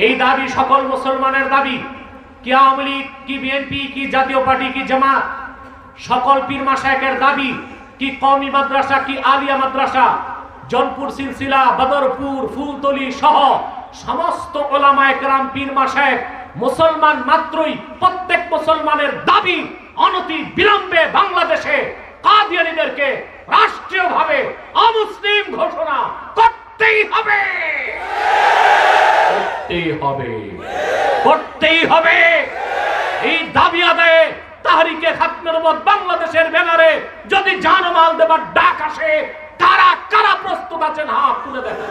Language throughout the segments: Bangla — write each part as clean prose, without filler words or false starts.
এই দাবি সকল মুসলমানের দাবি। কি আওয়ামী লীগ, কি বিএনপি, কি জাতীয় পার্টি, কি জামাত, সকল পীর মাশায়েখের দাবি, কি কওমি মাদ্রাসা, কি আলিয়া মাদ্রাসা, জনপুর সিলসিলা, বদরপুর, ফুলতলি সহ সমস্ত ওলামায়ে কেরাম, পীর মাশায়েখ, মুসলমান মাত্রই প্রত্যেক মুসলমানের দাবি অনতি বিলম্বে বাংলাদেশে কাদিয়ানীদেরকে রাষ্ট্রীয়ভাবে অমুসলিম ঘোষণা করতেই হবে, করতেই হবে। এই দাবি আদায়ে তাহরিকে খাতমের উম্মত বাংলাদেশের ব্যানারে যদি জানমাল দেবার ডাক আসে, কারা কারা প্রস্তুত আছেন হাত তুলে দেখেন।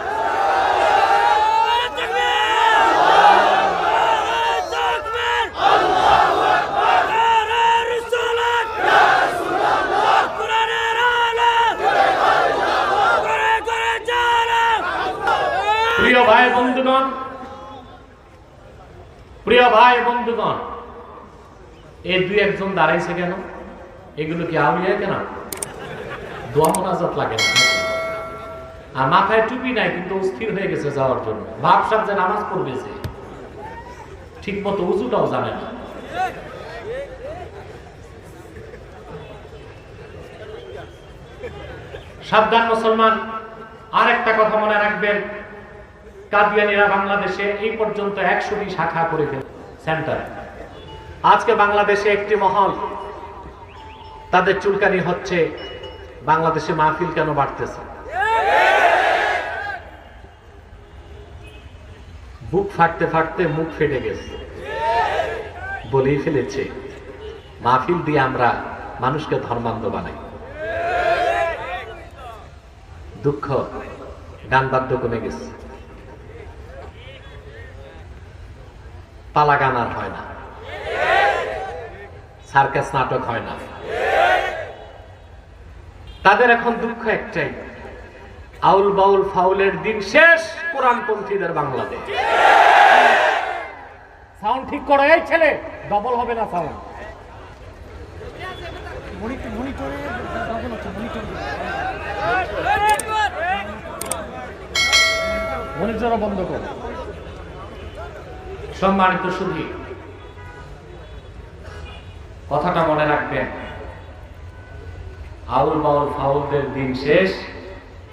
প্রিয় ভাই বন্ধুগণ, প্রিয় ভাই বন্ধুগণ, এই দুই একজন দাঁড়াইছে কেন? এগুলো কি আউলিয়া কেন? দোয়া মোনাজাত লাগে না, আর মাথায় টুপি নাই কিন্তু স্থির হয়ে গেছে যাওয়ার জন্য। ভাবসাব যে নামাজ পড়বে, যে ঠিক মতো উজুটাও জানে না। সাবধান মুসলমান, আর একটা কথা মনে রাখবেন, কাদিয়ানীরা বাংলাদেশে এই পর্যন্ত 100টি শাখা করে ফেলেছে, সেন্টার। আজকে বাংলাদেশে একটি মহল, তাদের চুলকানি হচ্ছে বাংলাদেশে মাহফিল কেন বাড়তেছে। বুক ফাটতে ফাটতে মুখ ফেটে গেছে, বলেই ফেলেছে মাহফিল দিয়ে আমরা মানুষকে ধর্মান্ধ বানাই। দুঃখ, গান বাদ্য কমে গেছে, পালা গান আর হয় না, সার্কাস নাটক হয় না। তাদের এখন দুঃখ একটাই, আউল বাউল ফাউলের দিন শেষ, কোরআনপন্থীদের বাংলাদেশ। সাউন্ড ঠিক করো এই ছেলে, ডবল হবে না সাউন্ড। মনিটর বন্ধ করো। সম্মানিত সুধী, কথাটা মনে রাখবেন, আউল বাউল ফাউলদের দিন শেষ,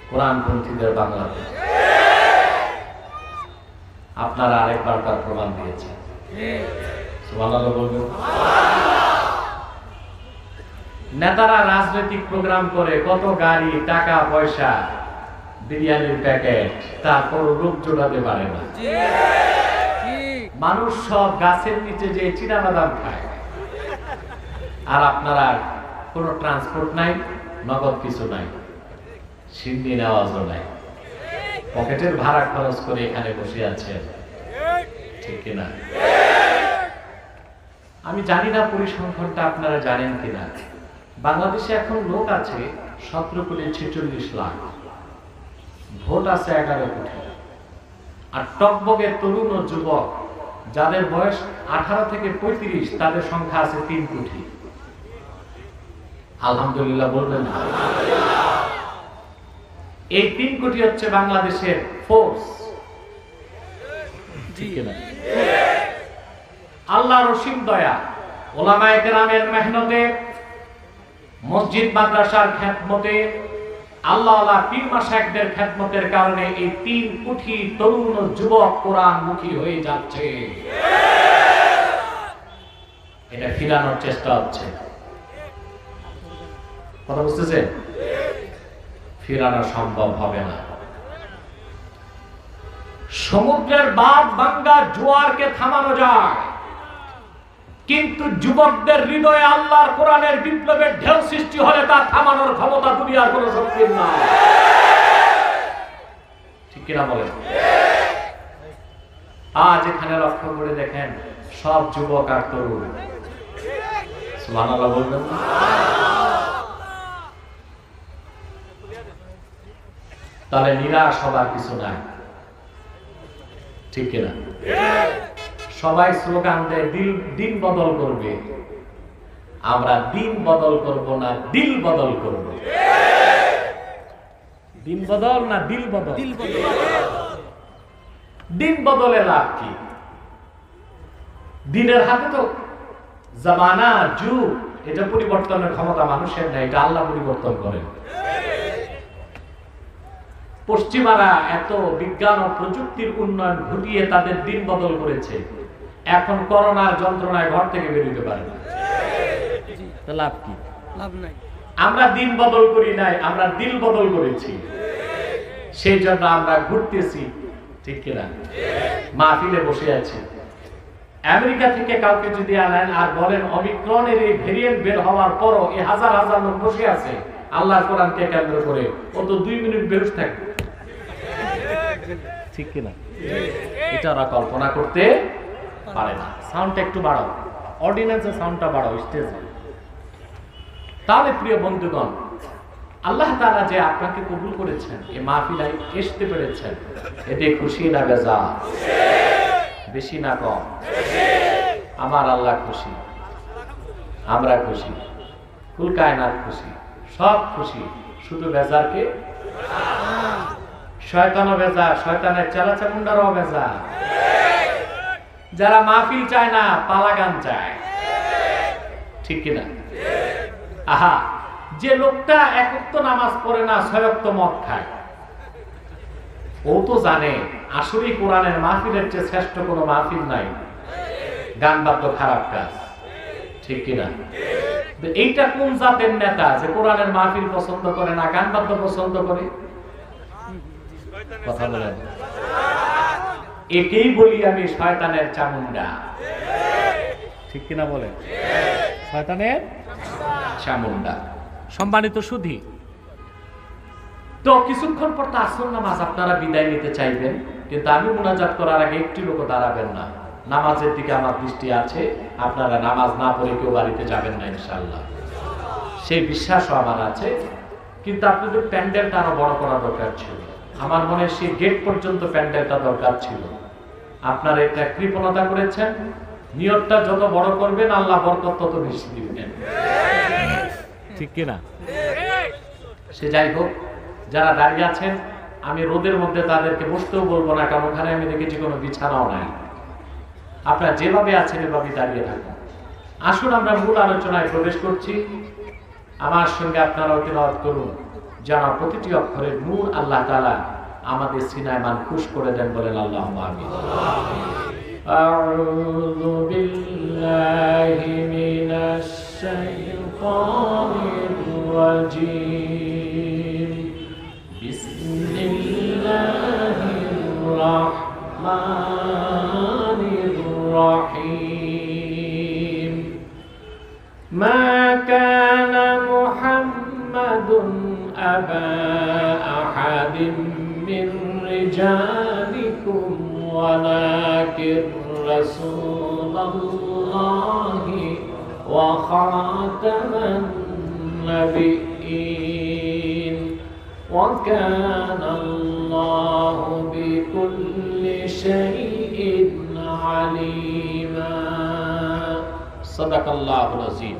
কোরআনপন্থীদের বাংলাদেশ। আপনারা আরেকবার তার প্রমাণ দিয়েছেন। সুবহানাল্লাহ বলবেন। নেতারা রাজনৈতিক প্রোগ্রাম করে, কত গাড়ি, টাকা পয়সা, বিরিয়ানির প্যাকেট, তারপর রূপ জোড়াতে পারে না। মানুষ সব গাছের নিচে যে চিনাবাদাম খায়, আর আপনারা কোনো ট্রান্সপোর্ট নাই, নগদ কিছু নাই, সিন্দি নেওয়াজও নাই, পকেটের ভাড়া খরচ করে এখানে বসে আছেন, ঠিক কিনা? আমি জানি না পরিসংখ্যানটা আপনারা জানেন কিনা। বাংলাদেশে এখন লোক আছে 17.46 লাখ, ভোট আছে 11 কোটি, আর টকবগের তরুণ ও যুবক যাদের বয়স 18 থেকে 35, তাদের সংখ্যা আছে 3 কোটি। আলহামদুলিল্লাহ বলবেন না? এই 3 কোটি হচ্ছে বাংলাদেশের ফোর্স, ঠিক না? আল্লাহর অসীম দয়া, ওলামায়ে কেরামের মেহনতে, মসজিদ মাদ্রাসার খেদমতে, আল্লাহওয়ালা পীর মাশায়েখদের খেদমতের কারণে এই 3 কোটি তরুণ ও যুবক কোরআনমুখী হয়ে যাচ্ছে। এটা ফিরানোর চেষ্টা হচ্ছে, কথা বুঝতেছেন? ফিরানো সম্ভব হবে না। সমুদ্রের বাঁধ ভাঙ্গা জোয়ারকে থামানো যায়, কিন্তু যুবকদের হৃদয়ে আল্লাহর কোরআনের বিপ্লবের ঢেউ সৃষ্টি হলে তা থামানোর ক্ষমতা দুনিয়ার কোন শক্তির না, ঠিক কিনা বলেন? আজ এখানে লক্ষ্য করে দেখেন, সব যুবক আর তরুণ। সুবহানাল্লাহ বলবেন না? তাহলে নিরাশ হবার কিছু নাই, ঠিক কিনা? সবাই স্লোগান দেয় দিন বদল করবে, আমরা দিন বদল করব না, দিল বদল করব। দিন বদল না দিল বদল? দিন বদলে লাভ কি? দিনের হাতে তো জামানা যুগ, এটা পরিবর্তনের ক্ষমতা মানুষের নাই, এটা আল্লাহ পরিবর্তন করেন। পশ্চিমারা এত বিজ্ঞান ও প্রযুক্তির উন্নয়ন ঘটিয়ে তাদের দিন বদল করেছে, এখন করোনার যন্ত্রণায় ঘর থেকে বের হতে পারে না। লাভ কি? লাভ নাই। আমরা দিন বদল করি নাই, আমরা দিল বদল করেছি। সেই জন্য আমরা ঘুরতেছি, ঠিক কিনা? মাহফিলে বসে আছি। আমেরিকা থেকে কাউকে যদি আনেন আর বলেন অমিক্রনের এই ভেরিয়েন্ট বের হওয়ার পরও এই হাজার হাজার লোক বসে আছে আল্লাহর কোরআনকে কেন্দ্র করে, ও তো 2 মিনিট বেরোস থাকবে, ঠিক কিনা? এটা ওরা কল্পনা করতে পারে না। সাউন্ডটা একটু বাড়াও, অর্ডিন্যান্সের সাউন্ডটা বাড়াও স্টেজে। তাহলে প্রিয় বন্ধুগণ, আল্লাহ তাআলা যে আপনাকে কবুল করেছেন, এই মাহফিলে আসতে পেরেছেন, এতে খুশি না বেজা? বেশি না কম? আমার আল্লাহ খুশি, আমরা খুশি, কুল কায়নাত খুশি, সব খুশি। শুধু বেজারকে শয়তানও বেজা, শয়তানের চেলাচামুন্ডারও বেজা। যারা মাহফিল চায় না, পালা গান চায়, ঠিক কিনা? আহা, যে লোকটা এক ওয়াক্ত নামাজ পড়ে না, 6 ওয়াক্ত মদ খায়, ও তো জানে আসলে কোরআনের মাহফিলের চেয়ে শ্রেষ্ঠ কোনো মাহফিল নাই। গান বাদ্য খারাপ কাজ, ঠিক কিনা? এইটা কোন জাতের নেতা যে কোরআনের মাহফিল পছন্দ করে না, গান বাদ্য পছন্দ করে? কথা বলেন। একেই বলি আমি শয়তানের চামুন্ডা, ঠিক কিনা বলেন? শয়তানের চামুন্ডা। সম্মানিত সুধী, তো কিছুক্ষণ পর তো আসর নামাজ আপনারা বিদায় নিতে চাইবেন, কিন্তু আমি মুনাজাত করার আগে একটি লোক দাঁড়াবেন না। নামাজের দিকে আমার দৃষ্টি আছে, আপনারা নামাজ না পড়ে কেউ বাড়িতে যাবেন না ইনশাআল্লাহ, সেই বিশ্বাসও আমার আছে। কিন্তু আপনাদের প্যান্ডেলটা আরো বড় করা দরকার ছিল। আমার মনে হয় সেই গেট পর্যন্ত প্যান্ডেলটা দরকার ছিল। আপনারা এটা কৃপণতা করেছেন। নিয়তটা যত বড় করবেন, আল্লাহ বরকত তত বেশি দিবেন, ঠিক কিনা? সে যাই হোক, যারা দাঁড়িয়ে আছেন, আমি রোদের মধ্যে তাদেরকে বসতেও বলবো না, কারণ ওখানে আমি দেখেছি কোনো বিছানাও নাই। আপনারা যেভাবে আছেন এভাবে দাঁড়িয়ে থাকুন। আসুন আমরা মূল আলোচনায় প্রবেশ করছি। আমার সঙ্গে আপনারাও তেলাওয়াত করুন, যেন প্রতিটি অক্ষরের নূর আল্লাহ তাআলা আমাদের সিনায় মানকুশ করে দেন। বলেন আল্লাহুম্মা আমিন। আউযু বিল্লাহি মিনাশ শাইতানির রাজীম। বিসমিল্লাহির রাহমানির রাহিম। মা কানা মুহাম্মাদুন আবা আহাদিম মির রিজালিকুম ওয়ালাকিন রাসূলুল্লাহি ওয়া খাতামান নাবিয়্যিন ওয়া কানা আল্লাহু বিকুল্লি শাইইন আলিমা। সাদাকাল্লাহুল আযীম।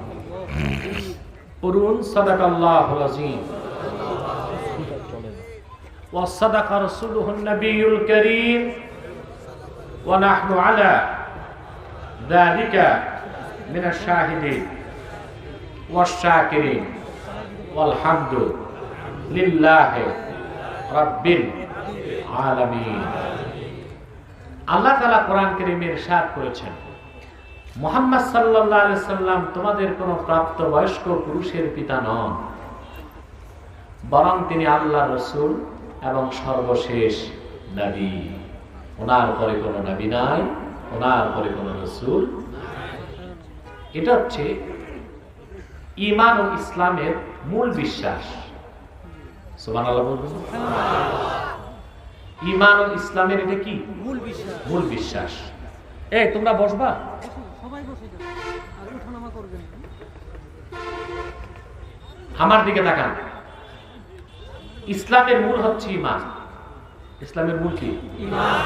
পড়ুন সাদাকাল্লাহুল আযীম। ওয়া সাদাকা রাসূলুহুন নবিয়্যুল কারীম ওয়া নাহনু আলা যালিকা মিনাশ শাহিদিন ওয়াশ শাকিরিন ওয়াল হামদু লিল্লাহি রাব্বিল আলামিন। আল্লাহ তাআলা কোরআন কারীমে ইরশাদ করেছেন, মুহাম্মদ সাল্লাল্লাহু আলাইহি সাল্লাম তোমাদের কোনো প্রাপ্তবয়স্ক পুরুষের পিতা নন, বরং তিনি আল্লাহর রাসূল এবং সর্বশেষ নবী। ওনার পরে কোনো নবী নাই, ওনার পরে কোনো রাসূল নাই। এটা হচ্ছে ঈমান ও ইসলামের মূল বিশ্বাস। সুবহানাল্লাহ বলবেন। ঈমান ও ইসলামের এটা কি? মূল বিশ্বাস। মূল বিশ্বাস। এই তোমরা বসবা, সবাই বসে যাও, আর ওঠানামা করবেন। আমার দিকে তাকান। ইসলামের মূল হচ্ছে ঈমান। ইসলামের মূল কি? ঈমান।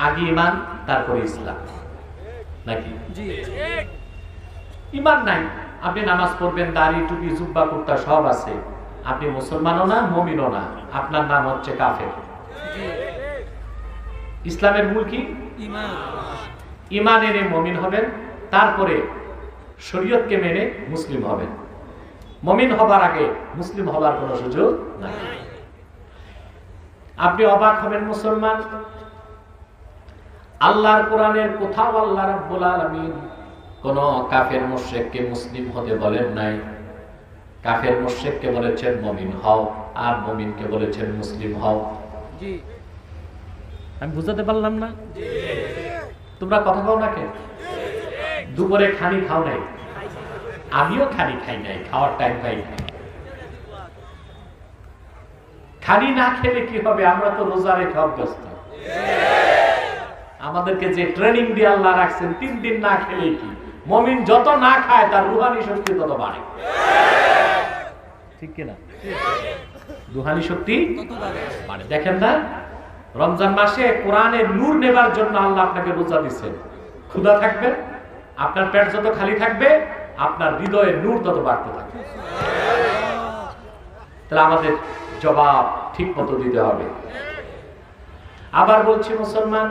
আগে ঈমান, তারপরে ইসলাম, নাকি? জি। ঈমান নাই, আপনি নামাজ পড়বেন, দাড়ি টুপি জুব্বা কুর্তা সব আছে, আপনি মুসলমানও না, মুমিনও না, আপনার নাম হচ্ছে কাফের। ইসলামের মূল কি? ঈমান। ঈমান এনে মুমিন হবেন, তারপরে শরীয়তকে মেনে মুসলিম হবেন। মুমিন হবার আগে মুসলিম হবার কোনো সুযোগ নাই। আপনি অবাক হবেন মুসলমান, আল্লাহর কোরআনের কোথাও আল্লাহ রাব্বুল আলামিন কোন কাফের মুশরিককে মুসলিম হতে বলেন নাই। কাফের মুশরিককে বলেছেন মুমিন হও, আর মুমিনকে বলেছেন মুসলিম হও। জি, আমি বুঝাতে পারলাম না? জি। তোমরা কথা বলো না কেন? দুপুরে খানি খাও নাই? আমিও খানি খাই নাই, খাওয়ার টাইম পাই নাই। খানি না খেলে কি হবে? আমরা তো রোজা রেখে অভ্যস্ত। আমাদেরকে যে ট্রেনিং দিয়ে আল্লাহ রাখছেন, 3 দিন না খেলে কি? মুমিন যত না খায় তার রূহানি শক্তি তত বাড়ে, ঠিক কিনা? রূহানি শক্তি তত বাড়ে। দেখেন না, রমজান মাসে কোরআনের নূর নেবার জন্য আল্লাহ আপনাকে রোজা দিচ্ছেন। ক্ষুধা থাকবে, আপনার পেট যত খালি থাকবে, আপনার হৃদয়ের নূর তত বাড়তে থাকবে। তাহলে আমাদের জবাব ঠিক মতো দিতে হবে। আবার বলছি মুসলমান,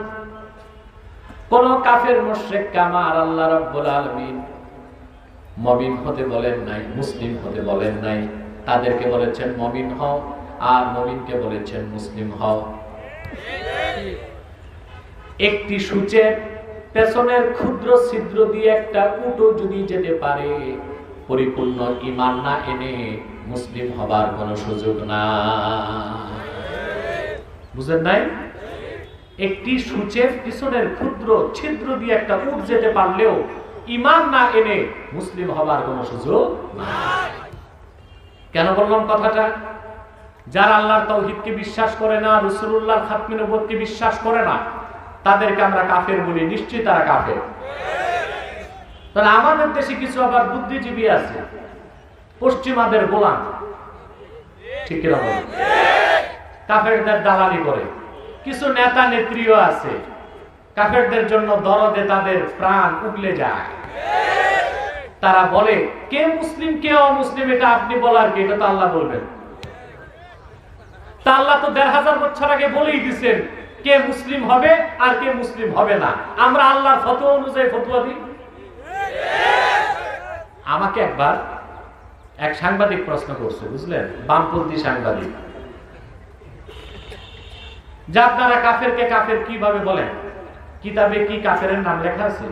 কোন কাফের মুশরিককে আমার আল্লাহ রাব্বুল আলামিন মুমিন হতে বলেন নাই, মুসলিম হতে বলেন নাই। তাদেরকে বলেছেন মুমিন হও, আর মুমিনকে বলেছেন মুসলিম হও। একটি সূচের পেছনের ক্ষুদ্র ছিদ্র দিয়ে একটা উটও যদি যেতে পারে, পরিপূর্ণ ঈমান না এনে মুসলিম হবার কোনো সুযোগ না। বুঝেন নাই? একটি সূচের পিছনের ক্ষুদ্র ছিদ্র দিয়ে একটা উট যেতে পারলেও ঈমান না এনে মুসলিম হবার কোনো সুযোগ নাই। কেন বললাম কথাটা? যারা আল্লাহর তাওহীদকে বিশ্বাস করে না, রাসূলুল্লাহর খাতমে নবুয়তকে বিশ্বাস করে না, তাদেরকে আমরা কাফের বলি। নিশ্চয়ই তারা কাফের। তাহলে আমাদের দেশে কিছু আবার বুদ্ধিজীবী আছে, পশ্চিমাদের গোলাম, ঠিক কিনা বলেন? কাফেরদের দালালি করে। কিছু নেতা নেত্রীও আছে, কাফেরদের জন্য দরদে তাদের প্রাণ উগলে যায়। তারা বলে কে মুসলিম কে অমুসলিম এটা আপনি বলার কি? এটা তো আল্লাহ বলবেন। তা আল্লাহ তো ১৫০০ বছর আগে বলেই দিয়েছেন কে মুসলিম হবে আর কে মুসলিম হবে না। আমরা আল্লাহর ফতোয়া অনুযায়ী ফতোয়া দিই। আমাকে একবার এক সাংবাদিক প্রশ্ন করছে, বুঝলেন? বামপন্থী সাংবাদিক, যে আপনারা কাফেরকে কাফের কিভাবে বলেন? কিতাবে কি কাফেরের নাম লেখা আছে?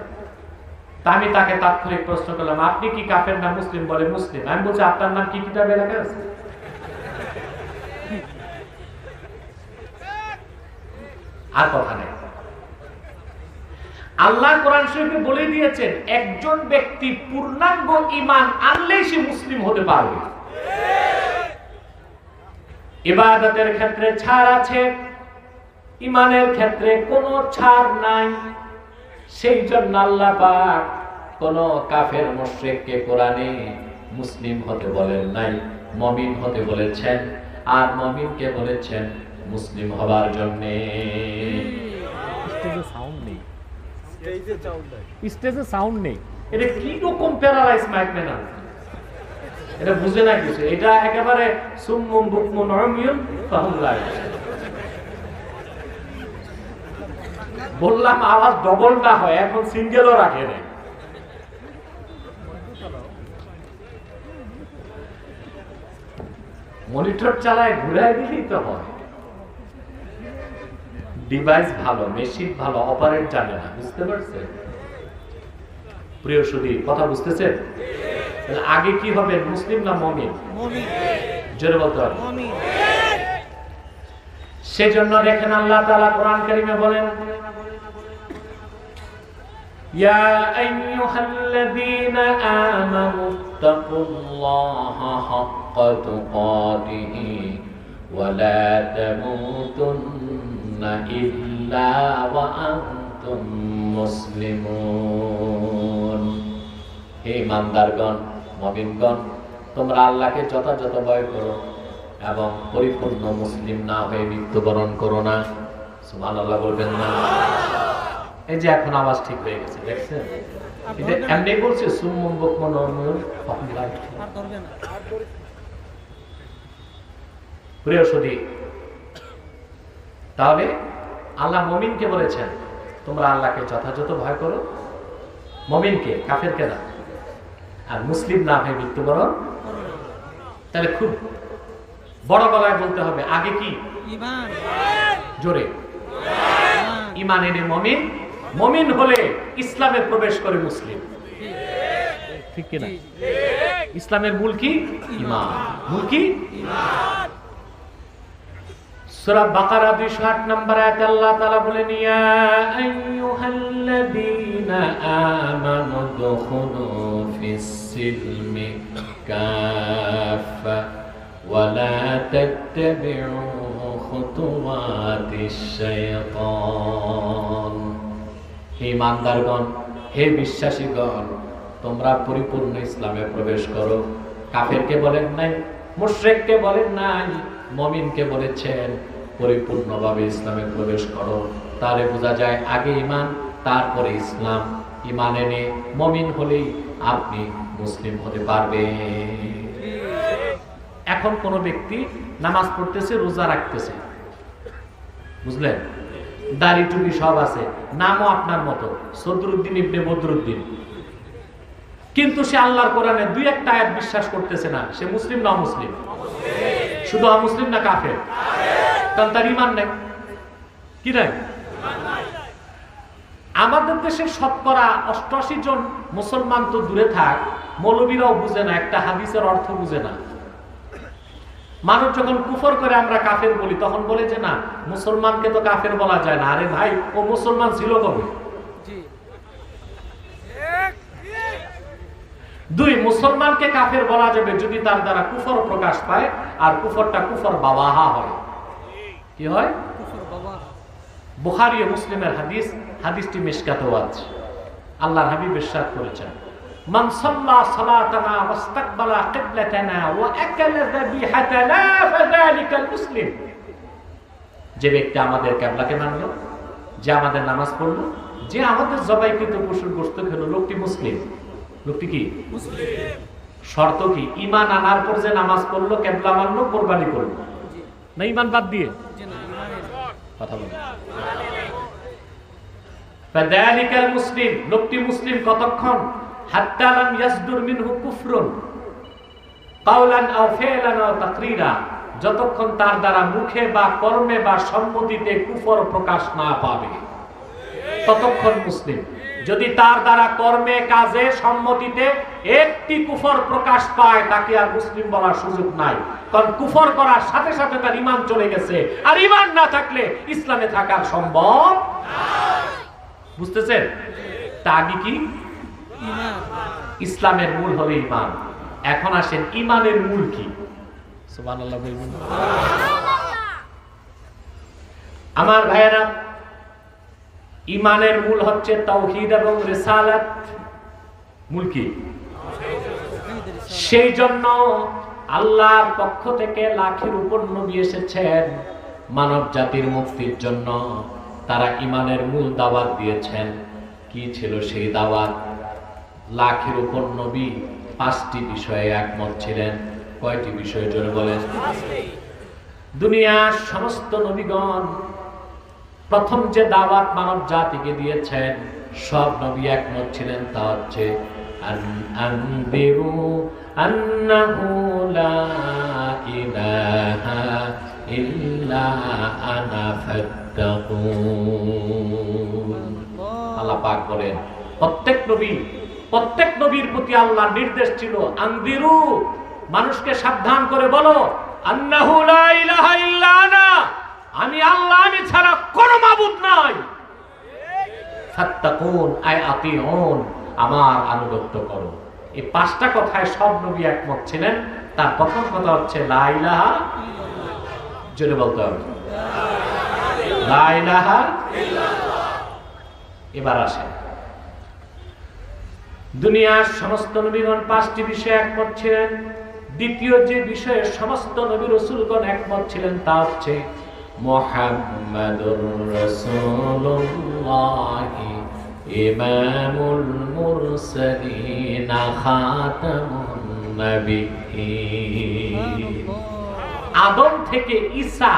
তা আমি তাকে তাৎক্ষণিক প্রশ্ন করলাম, আপনি কি কাফের নাম মুসলিম বলে? মুসলিম। আমি বলছি আপনার নাম কি কিতাবে লেখা আছে? আর কথা নেই। আল্লাহ কোরআন শরীফে বলে দিয়েছেন একজন ব্যক্তি পূর্ণাঙ্গ ঈমান আনলেই সে মুসলিম হতে পারবে। ইবাদতের ক্ষেত্রে ছাড় আছে, ঈমানের ক্ষেত্রে কোনো ছাড় নাই। সেই জন্য আল্লাহ পাক কোন কাফের মুশরিককে কোরআনে মুসলিম হতে বলেন নাই, মুমিন হতে বলেছেন। আর মুমিনকে বলেছেন মুসলিম হবার জন্য। স্টেজে সাউন্ড নেই, স্টেজে সাউন্ড নেই। এটা কি রকম প্যারালাইজ মাইক ম্যান? এটা বুঝে না কিছু। এটা একেবারে সুম্মুম বুকমুন উমিয়ুন ফাহুম লা ইয়াবসিরুন। বললাম আওয়াজ ডবল না হয়, এখন সিঙ্গেলও রাখে না। মনিটর চালায় ঘুরায় দিলেই তো হয়। ডিভাইস ভালো, মেশিন ভালো, অপারেট জানে না। বুঝতে পারছেন প্রিয় সুধী? কথা বুঝতেছেন? আগে কি হবে, মুসলিম না মুমিন? জোরে বলতে হবে। সেজন্য দেখেন আল্লাহ তাআলা কোরআন কারীমে বলেন, ইয়া আইয়ুহাল্লাযীনা আমানু তাকুল্লাহা হাক্কা তুকাতিহি ওয়া লা তামুতুন্না ইল্লা ওয়া আনতুম মুসলিমুন। হে ইমানদারগণ, মুমিনগণ, তোমরা আল্লাহকে যথাযথ ভয় করো এবং পরিপূর্ণ মুসলিম না হয়ে মৃত্যুবরণ করো না। সুবহানাল্লাহ বলবেন না? এই যে এখন আওয়াজ ঠিক হয়ে গেছে, দেখছেন? এটা এমনি বলছে সুম্মুম বুকমুন উমিয়ুন ফাহুম লা ইয়াবসিরুন। প্রিয় সুধী, তাহলে আল্লাহ মুমিনকে বলেছেন তোমরা আল্লাহকে যথাযথ ভয় করো। মুমিনকে, কাফেরকে না। আর মুসলিম না হয়ে মৃত্যুবরণ। তাহলে খুব বড় গলায় বলতে হবে, আগে কি ঈমান, জোরে ঈমান এনে মুমিন, মুমিন হলে ইসলামে প্রবেশ করে মুসলিম। ঠিক কি না? ইসলামের মূল কি? ঈমান। মূল কি? ঈমান। সূরা বাকারা 208 নম্বর আয়াতে আল্লাহ তাআলা বলেন, ইয়া আইয়ুহাল্লাযীনা আমানু দুখুলু ফিস-সিলমি কাফা ওয়া লা তাত্তাবিউ খুতুওয়াতিশ শাইতান। হে ঈমানদারগণ, হে বিশ্বাসীগণ, তোমরা পরিপূর্ণ ইসলামে প্রবেশ করো। কাফেরকে বলেন নাই, মুশরিককে বলেন নাই, মুমিনকে বলেছেন পরিপূর্ণভাবে ইসলামে প্রবেশ করো। তারে বোঝা যায় আগে ঈমান, তারপরে ইসলাম। ঈমান এনে মুমিন হলেই আপনি মুসলিম হতে পারবেন। এখন কোন ব্যক্তি নামাজ পড়তেছে, রোজা রাখতেছে, বুঝলেন, দাড়ি টুপি সব আছে, নামও আপনার মতো সদরুদ্দিন ইবনে বদরুদ্দিন, কিন্তু সে আল্লাহর কোরআনে দুই একটা আয়াত বিশ্বাস করতেছে না। সে মুসলিম না মুসলিম? শুধু অমুসলিম না কাফের? কারণ তার ঈমান নাই। কি নাই? আমাদের দেশের শতকরা 88 জন মুসলমান তো দূরে থাক, মৌলবীরাও বুঝে না, একটা হাদিসের অর্থ বুঝে না। মানুষ যখন কুফর করে আমরা কাফের বলি, তখন বলে যে না, মুসলমানকে তো কাফের বলা যায় না। আরে ভাই, ও মুসলমান ছিল কবে? দুই, মুসলমানকে কাফের বলা যাবে যদি তার দ্বারা কুফর প্রকাশ পায়, আর কুফরটা কুফর বাওয়াহা হয়। কি হয়? বুখারী ও মুসলিমের হাদিস, হাদিসটি মিশকাতেও আছে। আল্লাহর হাবিব ইরশাদ করেছেন, মান সাল্লা সালাতানা ওয়াস্তাকবালা কিবলাতানা ওয়া আকালা যাবিহাতানা ফাযালিকাল মুসলিম। যে ব্যক্তি আমাদের কিবলাকে মানলো, যে আমাদের নামাজ পড়লো, যে আমাদের জবাইকৃত পশুর গোশত খেলো, লোকটি মুসলিম। লোকটি কি? মুসলিম। শর্ত কি? ঈমান আনার পর যে নামাজ পড়লো, কিবলা মানলো, কুরবানি করলো, না ঈমান বাদ দিয়ে? কথা বলেন। ফাযালিকাল মুসলিম, লোকটি মুসলিম কতক্ষণ? হাত্তা লাম ইয়াসদুর মিনহু কুফরুন কাওলান আও ফি'লান আও তাকরীরা, যতক্ষণ তার দ্বারা মুখে বা কর্মে বা সম্মতিতে কুফর প্রকাশ না পাবে, ততক্ষণ মুসলিম। যদি তার দ্বারা কর্মে, কাজে, সম্মতিতে একটি কুফর প্রকাশ পায়, তাকে আর মুসলিম বলার সুযোগ নাই। কারণ কুফর করার সাথে সাথে তার ঈমান চলে গেছে, আর ঈমান না থাকলে ইসলামে থাকার সম্ভব না। বুঝতেছেন? তা আগে কি? ঈমান। ইসলামের মূল হলো ঈমান। এখন আসেন ঈমানের মূল কি? সুবহানাল্লাহ বলুন। আমার ভাইয়েরা, ঈমানের মূল হচ্ছে তাওহীদ এবং রিসালাত। মূল কি? সেই জন্য আল্লাহর পক্ষ থেকে লাখের উপর নবী এসেছেন মানব জাতির মুক্তির জন্য। তারা ঈমানের মূল দাওয়াত দিয়েছেন। কি ছিল সেই দাওয়াত? লাখের উপর নবী 5টি বিষয়ে একমত ছিলেন। কয়টি বিষয় জোরে বলেন? দুনিয়ার সমস্ত নবীগণ প্রথম যে দাওয়াত মানব জাতিকে দিয়েছেন, সব নবী একমত ছিলেন। তা হচ্ছে আনবিরু আন্নাহু লা ইলাহা ইল্লা আনা ফাত্তাকুন। আল্লাহ পাক বলেন, প্রত্যেক নবীর প্রতি আল্লাহর নির্দেশ ছিল, আনবিরু, মানুষকে সাবধান করে বলো, আন্নাহু লা ইলাহা ইল্লা আনা, আমি আল্লাহ, আমি ছাড়া কোনো মাবুদ নাই। ফাত্তাকুন আই আতিউন, আমার আনুগত্য করো। এই 5টা কথায় সব নবী একমত ছিলেন। তার প্রথম কথা হচ্ছে লা ইলাহা, জোরে বলতে হবে, লা ইলাহা ইল্লাল্লাহ। এবার আসেন, দুনিয়ার সমস্ত নবীগণ 5টি বিষয়ে একমত ছিলেন। দ্বিতীয় যে বিষয়ে সমস্ত নবী রাসূলগণ একমত ছিলেন, তা হচ্ছে মুহাম্মাদুর রাসূলুল্লাহ ইমামুল মুরসালিন খাতামুন নবিয়্যিন। আদম থেকে ঈসা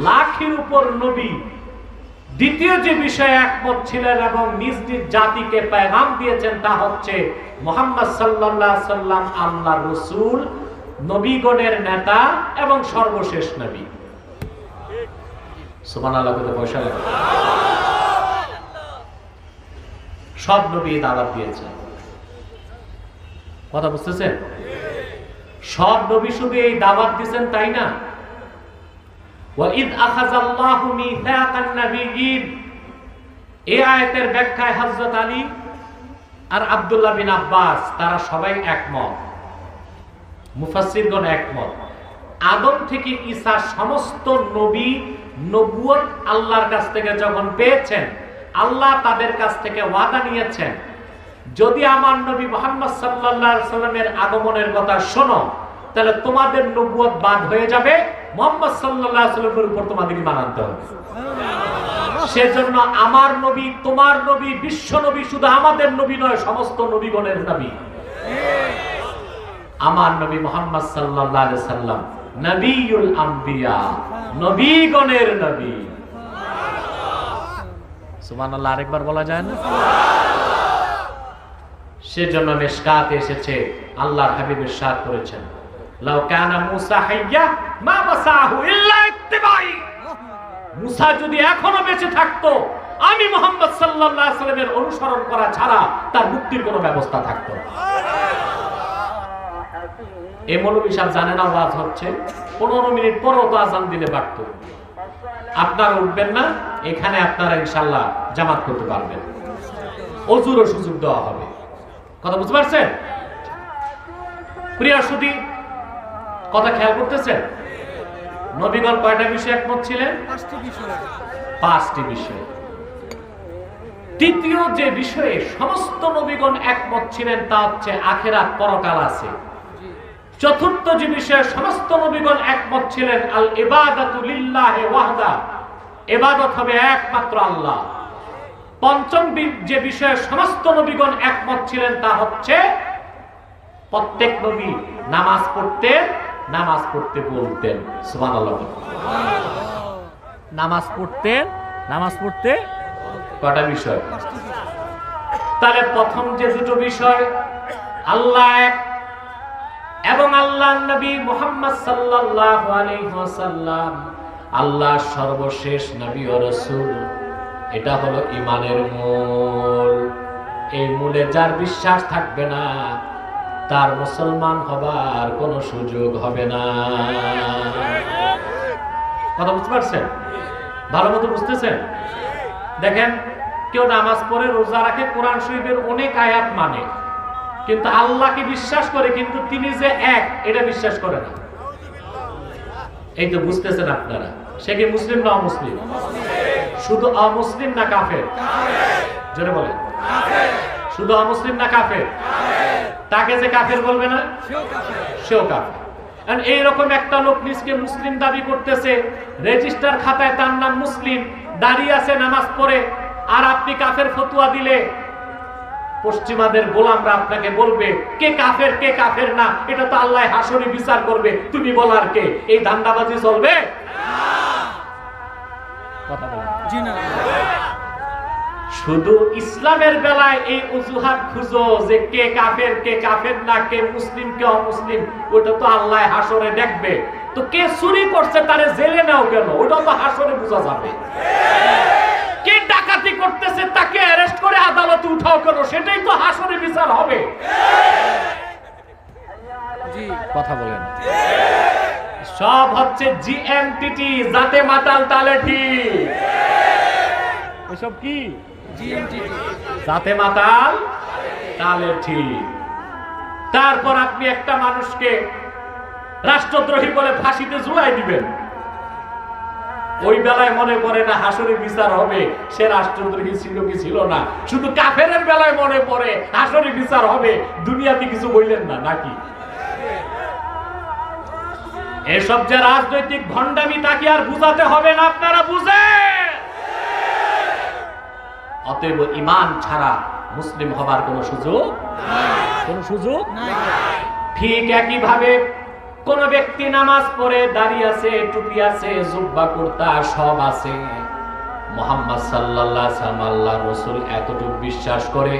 লাখের উপর নবী, দ্বিতীয় যে বিষয়ে একমত ছিলেন এবং নিজ নিজ জাতিকে পেগাম দিয়েছেন তা হচ্ছে মুহাম্মদ সাল্লাল্লাহু আলাইহি সাল্লাম আল্লাহর রাসূল, নবীগণের নেতা এবং সর্বশেষ নবী। সুবহানাল্লাহ বলতে পয়সা লাগে। সব নবী দাওয়াত দিয়েছেন, কথা বুঝতেছেন? সব নবী শুধু এই দাওয়াত দিয়েছেন তাই না। ওয়াইদ আখাযাল্লাহু মিসাকান নাবিয়্যিন, এই আয়াতের ব্যাখ্যায় হযরত আলী আর আব্দুল্লাহ বিন আব্বাস তারা সবাই একমত, মুফাসসিরগণ একমত। আদম থেকে ঈসা সমস্ত নবী নবুয়ত আল্লাহর কাছ থেকে যখন পেয়েছেন, আল্লাহ তাদের কাছ থেকে ওয়াদা নিয়েছেন, যদি আমার নবী মুহাম্মদ সাল্লাল্লাহু আলাইহি সাল্লামের আগমনের কথা শোনো তাহলে তোমাদের নবুয়ত বাদ হয়ে যাবে, মুহাম্মদ সাল্লাল্লাহু আলাইহি সাল্লামের উপর তোমাদের ঈমান আনতে হবে। সেজন্য আমার নবী, তোমার নবী, বিশ্ব নবী শুধু আমাদের নবী নয়, সমস্ত নবীগণের নবী। আমার নবী মুহাম্মদ সাল্লাল্লাহু আলাইহি সাল্লাম নবিয়ুল আম্বিয়া, নবীগণের নবী। সুবহানাল্লাহ, আরেকবার বলা যায় না? সেজন্য মিশকাতে এসেছে, আল্লাহর হাবিব ইরশাদ করেছেন, লাউ কানা মুসা হাইয়া মা বাসাহু ইল্লা ইত্তিবাই। মুসা যদি এখনো বেঁচে থাকতো, আমি মুহাম্মদ সাল্লাল্লাহু আলাইহি সাল্লামের অনুসরণ করা ছাড়া তার মুক্তির কোনো ব্যবস্থা থাকতো না। এই মৌলভী সাহেব জানেন না ওয়াজ হচ্ছে, 15 মিনিট পরও তো আজান দিলে পারত। আপনারা উঠবেন না, এখানে আপনারা ইনশাআল্লাহ জামাত করতে পারবেন, ওযুরও সুযোগ দেওয়া হবে। কথা বুঝতে পারছেন? প্রিয় সুধী, কথা খেয়াল করতেছেন? নবীগণ কয়টা বিষয়ে একমত ছিলেন? 5টি বিষয়। তৃতীয় যে বিষয়ে সমস্ত নবীগণ একমত ছিলেন তা হচ্ছে আখিরাত, পরকাল আছে। চতুর্থ যে বিষয়ে সমস্ত নবীগণ একমত ছিলেন, আল ইবাদাতু লিল্লাহি ওয়াহদা, ইবাদত হবে একমাত্র আল্লাহ। পঞ্চম যে বিষয়ে সমস্ত নবীগণ একমত ছিলেন তা হচ্ছে প্রত্যেক নবী নামাজ পড়তেন, নামাজ পড়তে বলতেন। সুবহানাল্লাহ। নামাজ পড়তেন, নামাজ পড়তে কয়টা বিষয়? তাহলে প্রথম যে দুটো বিষয়, আল্লাহ এক এবং আল্লাহর নবী মুহাম্মদ সাল্লাল্লাহু আলাইহি ওয়াসাল্লাম আল্লাহর সর্বশেষ নবী ও রাসূল, এটা হলো ঈমানের মূল। এই মূলে যার বিশ্বাস থাকবে না, তার মুসলমান হবার কোনো সুযোগ হবে না। কথা বুঝতে পারছেন? ভালো মতো বুঝতেছেন? দেখেন, কেউ নামাজ পড়ে, রোজা রাখে, কোরআন শরীফের অনেক আয়াত মানে, কিন্তু আল্লাহকে বিশ্বাস করে, কিন্তু তিনি যে এক এটা বিশ্বাস করে না। এই তো বুঝতেছেন আপনারা। সে কি মুসলিম না অমুসলিম? শুধু অমুসলিম না কাফের? জোরে বলেন। শুধু অমুসলিম না কাফের? তাকে যে কাফের বলবে না, সেও কাফের। এইরকম একটা লোক নিজকে মুসলিম দাবি করতেছে, রেজিস্টার খাতায় তার নাম মুসলিম, দাঁড়িয়ে আছে, নামাজ পড়ে, আর আপনি কাফের ফতোয়া দিলে পশ্চিমাদের গোলামরা আপনাকে বলবে কে কাফের কে কাফের না, এটা তো আল্লাহ হাসরে বিচার করবে, তুমি বলার কে? এই ধান্দাবাজি চলবে? কথা বলেন। জি না। শুধু ইসলামের বেলায় এই অজুহাত খুঁজো যে কে কাফের না, কে মুসলিম কে অমুসলিম, ওটা তো আল্লাহ হাসরে দেখবে। তো কে চুরি করছে তারে জেলে নাও কেন, ওটা তো হাসরে বোঝা যাবে। কে ডাকাতি করতেছে তাকে অ্যারেস্ট করে আদালতে উঠাও কেন, সেটাই তো হাসরে বিচার হবে। জি, কথা বলেন। সব হচ্ছে জিএমটিটি, জাতে মাতাল তালে ঠিক। এসব কি জিএমটিটি, জাতে মাতাল তালে ঠিক। তারপর আপনি একটা মানুষকে রাষ্ট্রদ্রোহী বলে ফাঁসিতে ঝুলাই দিবেন, ওই বেলায় মনে পড়ে না হাসরে বিচার হবে সে রাষ্ট্রদ্রোহী ছিল কি ছিল না। শুধু কাফেরের বেলায় মনে পড়ে হাসরে বিচার হবে, দুনিয়াতে কিছু বললেন না নাকি? এসব যে রাজনৈতিক ভণ্ডামি তাকে আর বুঝাতে হবে না, আপনারা বুঝেন। অতএব ঈমান ছাড়া মুসলিম হবার কোনো সুযোগ নাই। ঠিক একইভাবে কোন ব্যক্তি নামাজ পড়ে, দাড়ি আছে, টুপি আছে, জুব্বা কুর্তা সব আছে, মুহাম্মদ সাল্লাল্লাহু আলাইহি সাল্লাম আল্লাহর রাসূল এতটুকু বিশ্বাস করে,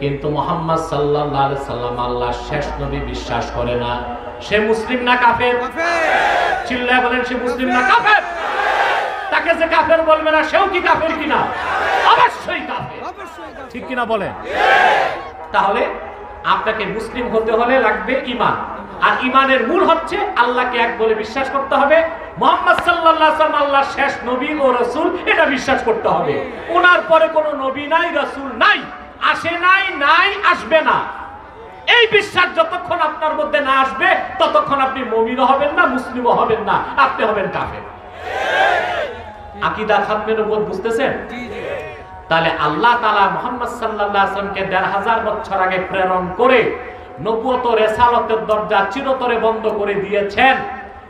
কিন্তু মুহাম্মদ সাল্লাল্লাহু আলাইহি সাল্লাম আল্লাহর শেষ নবী বিশ্বাস করে না। সে মুসলিম না কাফের? চিল্লায় বলেন, সে মুসলিম না কাফের? তাকে যে কাফের বলবে না, সেও কি কাফের কিনা? অবশ্যই কাফের। ঠিক কিনা বলেন? তাহলে আপনাকে মুসলিম হতে হলে লাগবে ঈমান, আর ঈমানের মূল হচ্ছে আল্লাহকে এক বলে বিশ্বাস করতে হবে, মুহাম্মদ সাল্লাল্লাহু আলাইহি ওয়াসাল্লাম আল্লাহর শেষ নবী ও রাসূল, এটা বিশ্বাস করতে হবে। ওনার পরে কোনো নবী নাই, রাসূল নাই, আসে নাই, নাই আসবে না। এই বিশ্বাস যতক্ষণ আপনার মধ্যে না আসবে ততক্ষণ আপনি মুমিনও হবেন না, মুসলিমও হবেন না, আপনি হবেন কাফের। আকীদা খাতমে নবুয়ত বুঝতেছেন? তাহলে আল্লাহ তাআলা মুহাম্মদ সাল্লাল্লাহু আলাইহি ওয়াসাল্লামকে ১৫০০ বছর আগে প্রেরণ করে নবুয়ত ও রিসালাতের দরজা চিরতরে বন্ধ করে দিয়েছেন।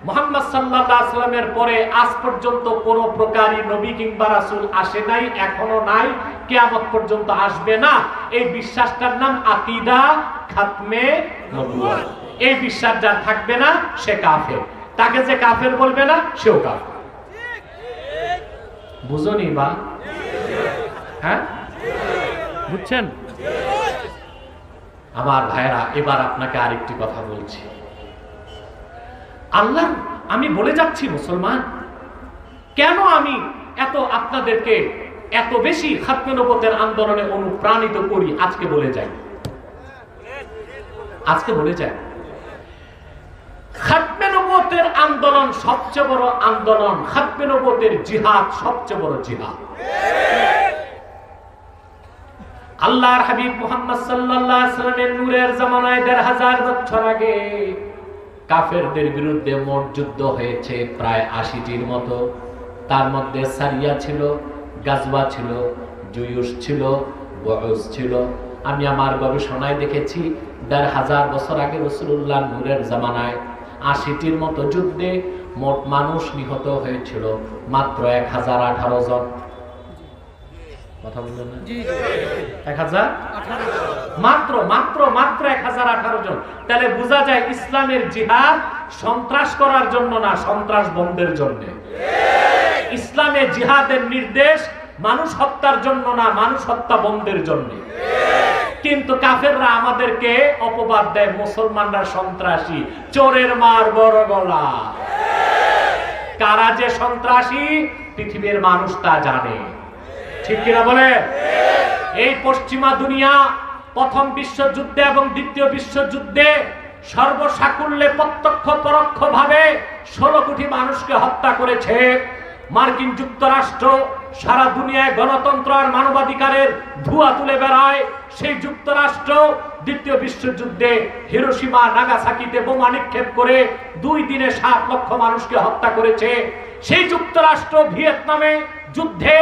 মুহাম্মদ সাল্লাল্লাহু আলাইহি ওয়াসাল্লামের পরে আজ পর্যন্ত কোনো প্রকারই নবী কিংবা রাসূল আসে নাই, এখনো নাই, কিয়ামত পর্যন্ত আসবে না। এই বিশ্বাসটার নাম আকীদা খাতমে নবুয়ত। এই বিশ্বাস যার থাকবে না সে কাফের। তাকে যে কাফের বলবে না সেও কাফের। বুঝনি বা? হ্যাঁ, বুঝছেন? আমার ভাইরা, এবার আপনাকে আরেকটি কথা বলছি। আল্লাহ, আমি বলে যাচ্ছি মুসলমান, কেন আমি এত আপনাদেরকে এত বেশি খাতমে নবুয়তের আন্দোলনে অনুপ্রাণিত করি, আজকে বলে যাই। খাতমে নবুয়তের আন্দোলন সবচেয়ে বড় আন্দোলন, খাতমে নবুয়তের জিহাদ সবচেয়ে বড় জিহাদ। আল্লাহর হাবিব মুহাম্মদ সাল্লাল্লাহু আলাইহি ওয়াসাল্লামের নূরের জামানায় ১৫০০ বছর আগে কাফেরদের বিরুদ্ধে মোট যুদ্ধ হয়েছে প্রায় ৮০টির মতো। তার মধ্যে সারিয়া ছিল, গাজওয়া ছিল, জুয়ুস ছিল, বুউস ছিল। আমি আমার গবেষণায় দেখেছি ১৫০০ বছর আগে রাসূলুল্লাহর নূরের জামানায় ৮০টির মতো যুদ্ধে মোট মানুষ নিহত হয়েছিল মাত্র ১০১৮ জন। কথা বললেন না? ১০০০ মাত্র ১০১৮ জন। তাহলে বোঝা যায় ইসলামের জিহাদ সন্ত্রাস করার জন্য না, সন্ত্রাস বন্ধের জন্য। ইসলামের জিহাদের নির্দেশ মানুষ হত্যার জন্য না, মানুষ হত্যা বন্ধের জন্য। কিন্তু কাফেররা আমাদেরকে অপবাদ দেয়, মুসলমানরা সন্ত্রাসী, চোরের মার বড় গলা। কারা যে সন্ত্রাসী পৃথিবীর মানুষ তা জানে। ঠিক কিনা বলে? এই পশ্চিমা দুনিয়া প্রথম বিশ্বযুদ্ধে এবং দ্বিতীয় বিশ্বযুদ্ধে সর্বসাকুল্যে প্রত্যক্ষ পরোক্ষ ভাবে ১৬ কোটি মানুষকে হত্যা করেছে। মার্কিন যুক্তরাষ্ট্র সারা দুনিয়ায় গণতন্ত্র আর মানবাধিকারের ধোঁয়া তুলে বেড়ায়। সেই যুক্তরাষ্ট্র দ্বিতীয় বিশ্বযুদ্ধে হিরোশিমা নাগাসাকিতে বোমা নিক্ষেপ করে ২ দিনে ৭ লক্ষ মানুষকে হত্যা করেছে। সেই যুক্তরাষ্ট্র ভিয়েতনামে যুদ্ধে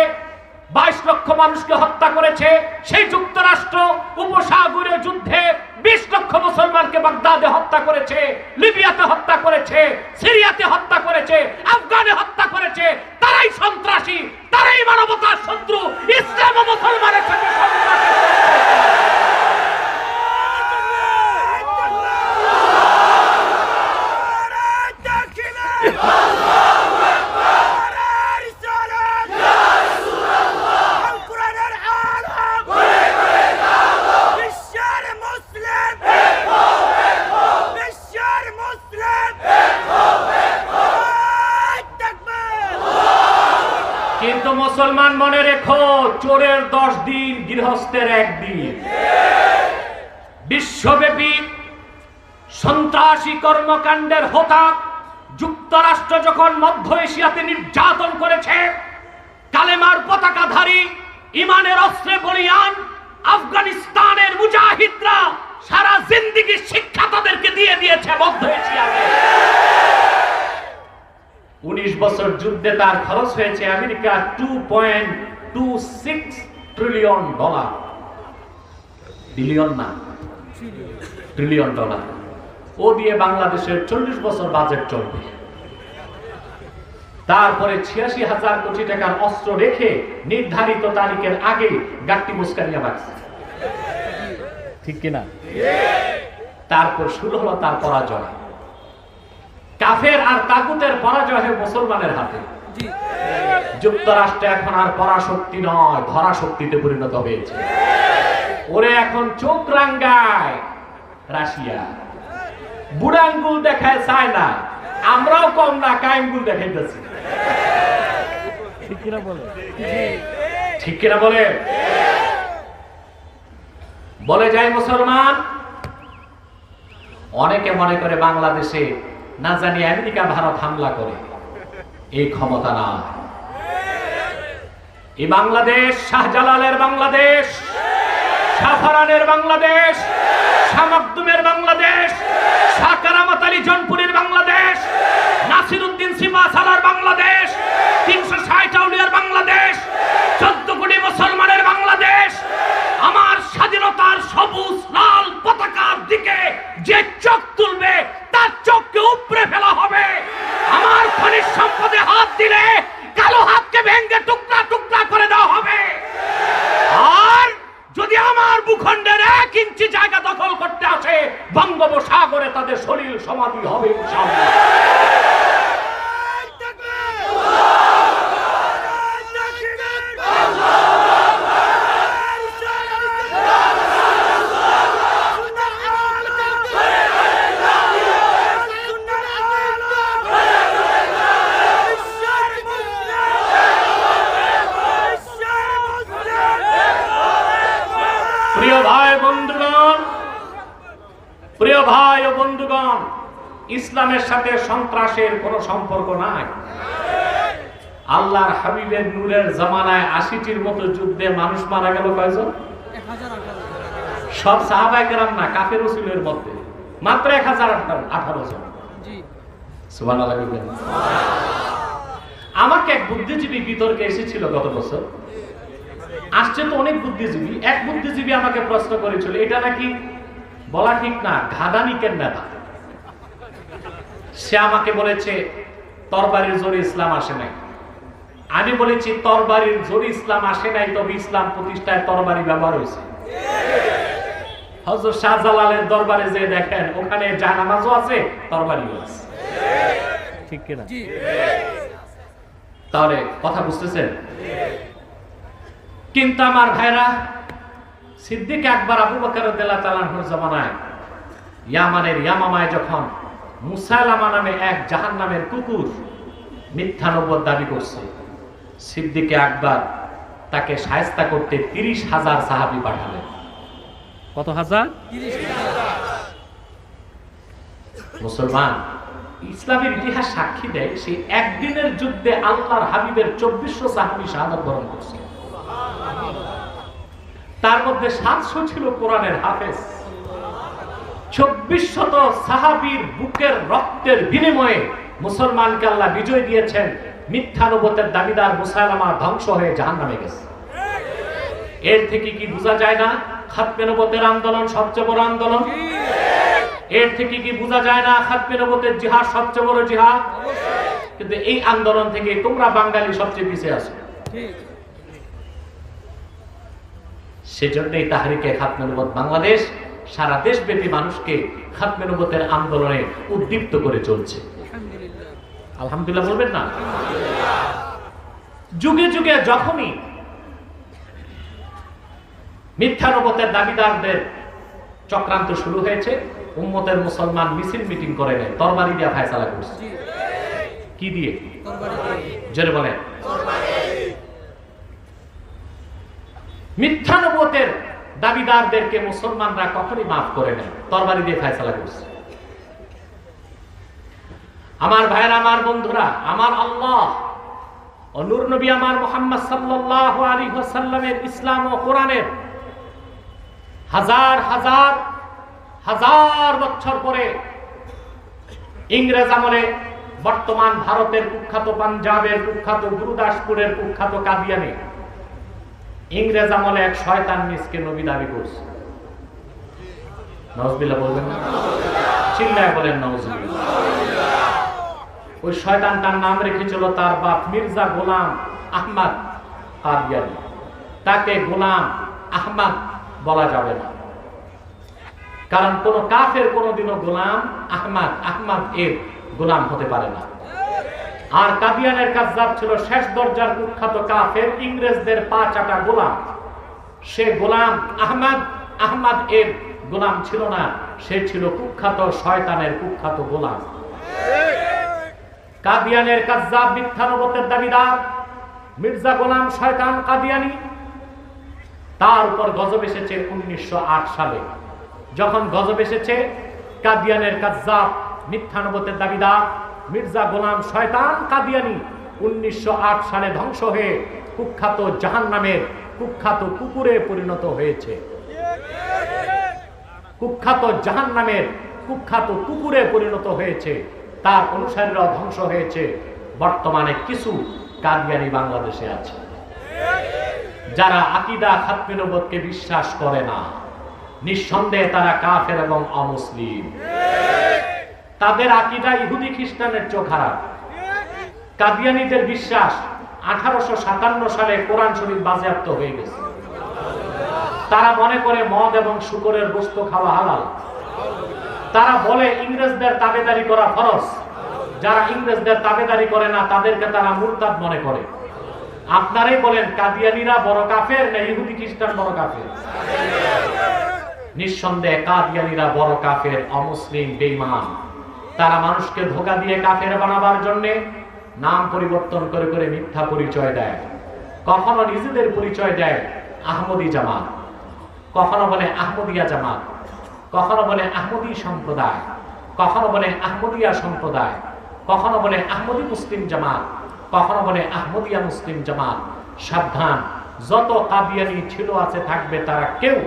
২২ লক্ষ মানুষকে হত্যা করেছে। সেই যুক্তরাষ্ট্র উপসাগরীয় যুদ্ধে ২০ লক্ষ মুসলমানকে বাগদাদে হত্যা করেছে, লিবিয়াতে হত্যা করেছে, সিরিয়াতে হত্যা করেছে, আফগানে হত্যা করেছে। তারাই সন্ত্রাসী, তারাই মানবতার শত্রু। ইসলাম ও মুসলমানের সাথে কিন্তু মুসলমান মনে রেখো, চোরের ১০ দিন, গৃহস্থের ১ দিন। বিশ্বব্যাপী সন্ত্রাসী কর্মকাণ্ডের হোতা যুক্তরাষ্ট্র যখন মধ্য এশিয়াতে নির্যাতন করেছে, কালেমার পতাকাধারী, ইমানের অস্ত্রে বলিয়ান আফগানিস্তানের মুজাহিদরা সারা জিন্দেগির শিক্ষা তাদেরকে দিয়ে দিয়েছে মধ্য এশিয়াতে। ১৯ বছর যুদ্ধে তার খরচ হয়েছে আমেরিকা $2.26 ট্রিলিয়ন। বিলিয়ন না, ট্রিলিয়ন ডলার। ও দিয়ে বাংলাদেশের ৪০ বছর বাজেট চলবে। তারপরে ৮৬,০০০ কোটি টাকার অস্ত্র রেখে নির্ধারিত তারিখের আগে গাট্টি মুস্কানিয়া বাড়ছে। ঠিক কিনা? তারপর শুরু হলো তার পরাজয়। কাফের আর তাগুতের পরাজয় হয় মুসলমানের হাতে। যুক্তরাষ্ট্রে এখন আর পরাশক্তি নয়, ধরাশক্তিতে পরিণত হয়েছে। ওরে এখন চোখ রাঙ্গায় রাশিয়া, বুড়াঙ্গুল দেখায় চায়না, আমরাও কম না কাইমগুল দেখাইতেছি। ঠিক কিনা বলে? ঠিক কিনা বলে? বলে যায় মুসলমান। অনেকে মনে করে বাংলাদেশে না জানি আমেরিকা ভারত হামলা করে, এই ক্ষমতা না। এই বাংলাদেশ শাহজালালের বাংলাদেশ, শাহফারানের বাংলাদেশ, শাহ মখদুমের বাংলাদেশ, শাহ কারামত আলী জনপুরের বাংলাদেশ, নাসির উদ্দিন সিপাহসালার বাংলাদেশ, 360 আউলিয়ার বাংলাদেশ, 14 কোটি মুসলমানের বাংলাদেশ। আমার স্বাধীনতার সবুজ লাল পতাকার দিকে যে চোখ তুলবে তার চোখকে উপড়ে ফেলা হবে। আমার খনিজ সম্পদে হাত দিলে কালো হাতকে ভেঙে টুকরা টুকরা করে দেওয়া হবে। আর যদি আমার ভূখণ্ডের 1 ইঞ্চি জায়গা দখল করতে আসে, বঙ্গোপসাগরে তাদের শরীর সমাধি হবে ইনশাআল্লাহ। প্রিয় ভাই বন্ধুগণ, প্রিয় ভাই ও বন্ধুগণ, ইসলামের সাথে সন্ত্রাসের কোনো সম্পর্ক নাই। আল্লাহর হাবিবের নূরের জামানায় 80টির মতো যুদ্ধে মানুষ মারা গেল কয়জন? 1018। সব সাহাবায়ে কেরাম না, কাফের রাসূলের মধ্যে মাত্র 1018 জন। জি সুবহানাল্লাহ। আমাকে এক বুদ্ধিজীবী বিতর্কে এসেছিল গত বছর। আসছে তো অনেক বুদ্ধিজীবী। এক বুদ্ধিজীবী আমাকে প্রশ্ন করেছিল, এটা নাকি বলা ঠিক না, ঘাদানিকের নেতা। সে আমাকে বলেছে তরবারির জোরে ইসলাম আসে নাই। আমি বলেছি তরবারির জোরে ইসলাম আসে নাই, তবে ইসলাম প্রতিষ্ঠায় তরবারি ব্যবহার হয়েছে। হযরত শাহজালালের দরবারে যে দেখেন, ওখানে জায়নামাজও আছে, তরবারিও আছে। ঠিক কিনা? তাহলে কথা বুঝতেছেন? কিন্তু আমার ভাইরা, সিদ্দিক আকবর আবু বকর রাদিয়াল্লাহু তাআলা আনহুর জামানায় ইয়ামানের ইয়ামামায় যখন মুসাইলামা নামে এক জাহান্নামের কুকুর মিথ্যা নবুয়ত দাবি করছে, সিদ্দিক আকবর তাকে শায়েস্তা করতে 30,000 সাহাবী পাঠালেন। কত হাজার? 30,000। মুসলমান, ইসলামের ইতিহাস সাক্ষী দেয়, সেই একদিনের যুদ্ধে আল্লাহর হাবিবের 2400 সাহাবী শাহাদাত বরণ করছে। তার মধ্যে 700 ছিল কোরআনের হাফেজ। 2400 সাহাবীর বুকের রক্তের বিনিময়ে মুসলমানকে আল্লাহ বিজয় দিয়েছেন। মিথ্যা নবুয়তের দাবিদার মুসাইলামা ধ্বংস হয়ে জাহান্নামে গেছে। এর থেকে কি বোঝা যায় না খাতমে নবুয়তের আন্দোলন সবচেয়ে বড় আন্দোলন? এর থেকে কি বোঝা যায় না খাতমে নবুয়তের জিহাদ সবচেয়ে বড় জিহাদ? কিন্তু এই আন্দোলন থেকে তোমরা বাঙালি সবচেয়ে পিছিয়ে আছো। সেজন্যই তাহরিকে খাতমে নবুয়ত বাংলাদেশ সারা দেশব্যাপী মানুষকে খাতমে নবুয়তের আন্দোলনে উদ্দীপ্ত করে চলছে। আলহামদুলিল্লাহ বলবেন না? যুগে যুগে যখনই মিথ্যা নবুয়তের দাবিদারদের চক্রান্ত শুরু হয়েছে, উম্মতের মুসলমান মিছিল মিটিং করে নেয়, তরবারি দিয়ে ফায়সালা করছে। কি দিয়ে? জোরে বলেন। মিথ্যা নবুয়তের দাবিদারদেরকে মুসলমানরা কখনই মাফ করে নেয়, তরবারি দিয়ে ফায়সালা করছে। আমার ভাইরা, আমার বন্ধুরা, আমার আল্লাহ ও নূর নবী আমার মুহাম্মদ সাল্লাল্লাহু আলাইহি ওয়াসাল্লামের ইসলাম ও কোরআনের হাজার হাজার হাজার বছর পরে ইংরেজ আমলে বর্তমান ভারতের কুখ্যাত, পাঞ্জাবের কুখ্যাত, গুরুদাসপুরের কুখ্যাত কাদিয়ানি ইংরেজ আমলে এক শয়তান মিসকে নবী দাবি করছে। নাউজুবিল্লাহ বলবেন না? চিল্লায় বলেন নাউজুবিল্লাহ। ওই শয়তানটার নাম রেখেছিল তার বাপ মির্জা গোলাম আহমদ কাদিয়ানি। তাকে গোলাম আহমদ বলা যাবে না, কারণ কোন কাফের কোনদিনও গোলাম আহমদ এর গোলাম হতে পারে না। আর কাদিয়ানের কাযযাব ছিল শেষ দরজার কুখ্যাত কাফের, ইংরেজদের পা চাটা গোলাম। সে গোলাম আহমদ এর গোলাম ছিল না, সে ছিল কুখ্যাত শয়তানের কুখ্যাত গোলাম। কাদিয়ানের কাযযাব মিথ্যা নবুয়তের দাবিদার মির্জা গোলাম শয়তান কাদিয়ানি, তার উপর গজব এসেছে 1908 সালে। যখন গজব এসেছে, কাদিয়ানের কাযযাব মিথ্যা নবুয়তের দাবিদার মির্জা গোলাম শয়তান কাদিয়ানি 1908 সালে ধ্বংস হয়ে কুখ্যাত জাহান্নামের কুখ্যাত কুকুরে পরিণত হয়েছে। কুখ্যাত জাহান্নামের কুখ্যাত কুকুরে পরিণত হয়েছে, তার অনুসারীরাও ধ্বংস হয়েছে। বর্তমানে কিছু কাদিয়ানি বাংলাদেশে আছে যারা আকীদা খাতমে নবুয়তকে বিশ্বাস করে না। নিঃসন্দেহে তারা কাফের এবং অমুসলিম। তাদের আকীদা ইহুদি খ্রিস্টানের চেয়ে খারাপ। কাদিয়ানীদের বিশ্বাস 1857 সালে কোরআন শরীফ বাজেয়াপ্ত হয়ে গেছে। তারা মনে করে মদ এবং শূকরের গোশত খাওয়া হালাল। তারা বলে ইংরেজদের তাবেদারি করা ফরজ। যারা ইংরেজদের তাবেদারি করে না তাদেরকে তারা মুরতাদ মনে করে। আপনারাই বলেন কাদিয়ানীরা বড় কাফের না ইহুদি খ্রিস্টান বড় কাফের? নিঃসন্দেহে কাদিয়ানীরা বড় কাফের, অমুসলিম, বেঈমান। তারা মানুষকে ধোঁকা দিয়ে কাফের বানাবার জন্য নাম পরিবর্তন করে করে মিথ্যা পরিচয় দেয়। কখনো নিজেদের পরিচয় দেয় আহমদী জামাত, কখনো বলে আহমদিয়া জামাত, কখনো বলে আহমদী সম্প্রদায়, কখনো বলে আহমদিয়া সম্প্রদায়, কখনো বলে আহমদী মুসলিম জামাত, কখনো বলে আহমদিয়া মুসলিম জামাত। সাবধান, যত কাদিয়ানী ছিল আছে থাকবে, তারা কেউ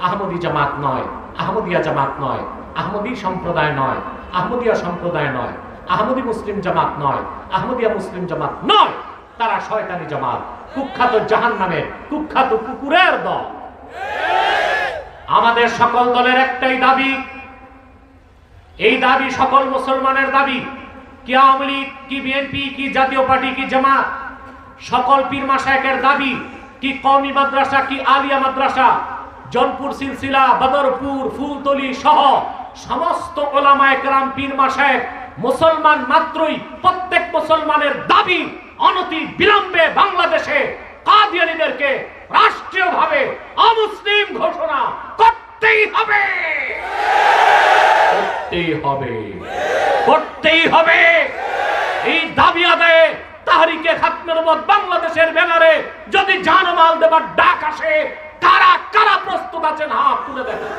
আহমদী জামাত নয়, আহমদিয়া জামাত নয়, আহমদী সম্প্রদায় নয়, আহমদিয়া সম্প্রদায় নয়, আহমদী মুসলিম জামাত নয়, আহমদিয়া মুসলিম জামাত নয়। তারা শয়তানি জামাত, কুখ্যাত জাহান্নামের কুখ্যাত কুকুরের দল। আমাদের সকল দলের একটাই দাবি, এই দাবি সকল মুসলমানের দাবি, কি আওয়ামী লীগ, কি বিএনপি, কি জাতীয় পার্টি, কি জামাত, সকল পীর মাশায়েখের দাবি, কি কওমি মাদ্রাসা, কি আলিয়া মাদ্রাসা, জনপুর সিলসিলা, বদরপুর, ফুলতলি সহ সমস্ত ওলামায়ে কেরাম, পীর মাশায়েখ, মুসলমান মাত্রই প্রত্যেক মুসলমানের দাবি অনতি বিলম্বে বাংলাদেশে কাদিয়ানীদেরকে রাষ্ট্রীয়ভাবে অমুসলিম ঘোষণা করতেই হবে, করতেই হবে, করতেই হবে। এই দাবি আদায়ে তাহরিকে খাতমে নবুয়ত বাংলাদেশের ব্যানারে যদি জানমাল দেবার ডাক আসে, কারা কারা প্রস্তুত আছেন হাত তুলে দেখেন।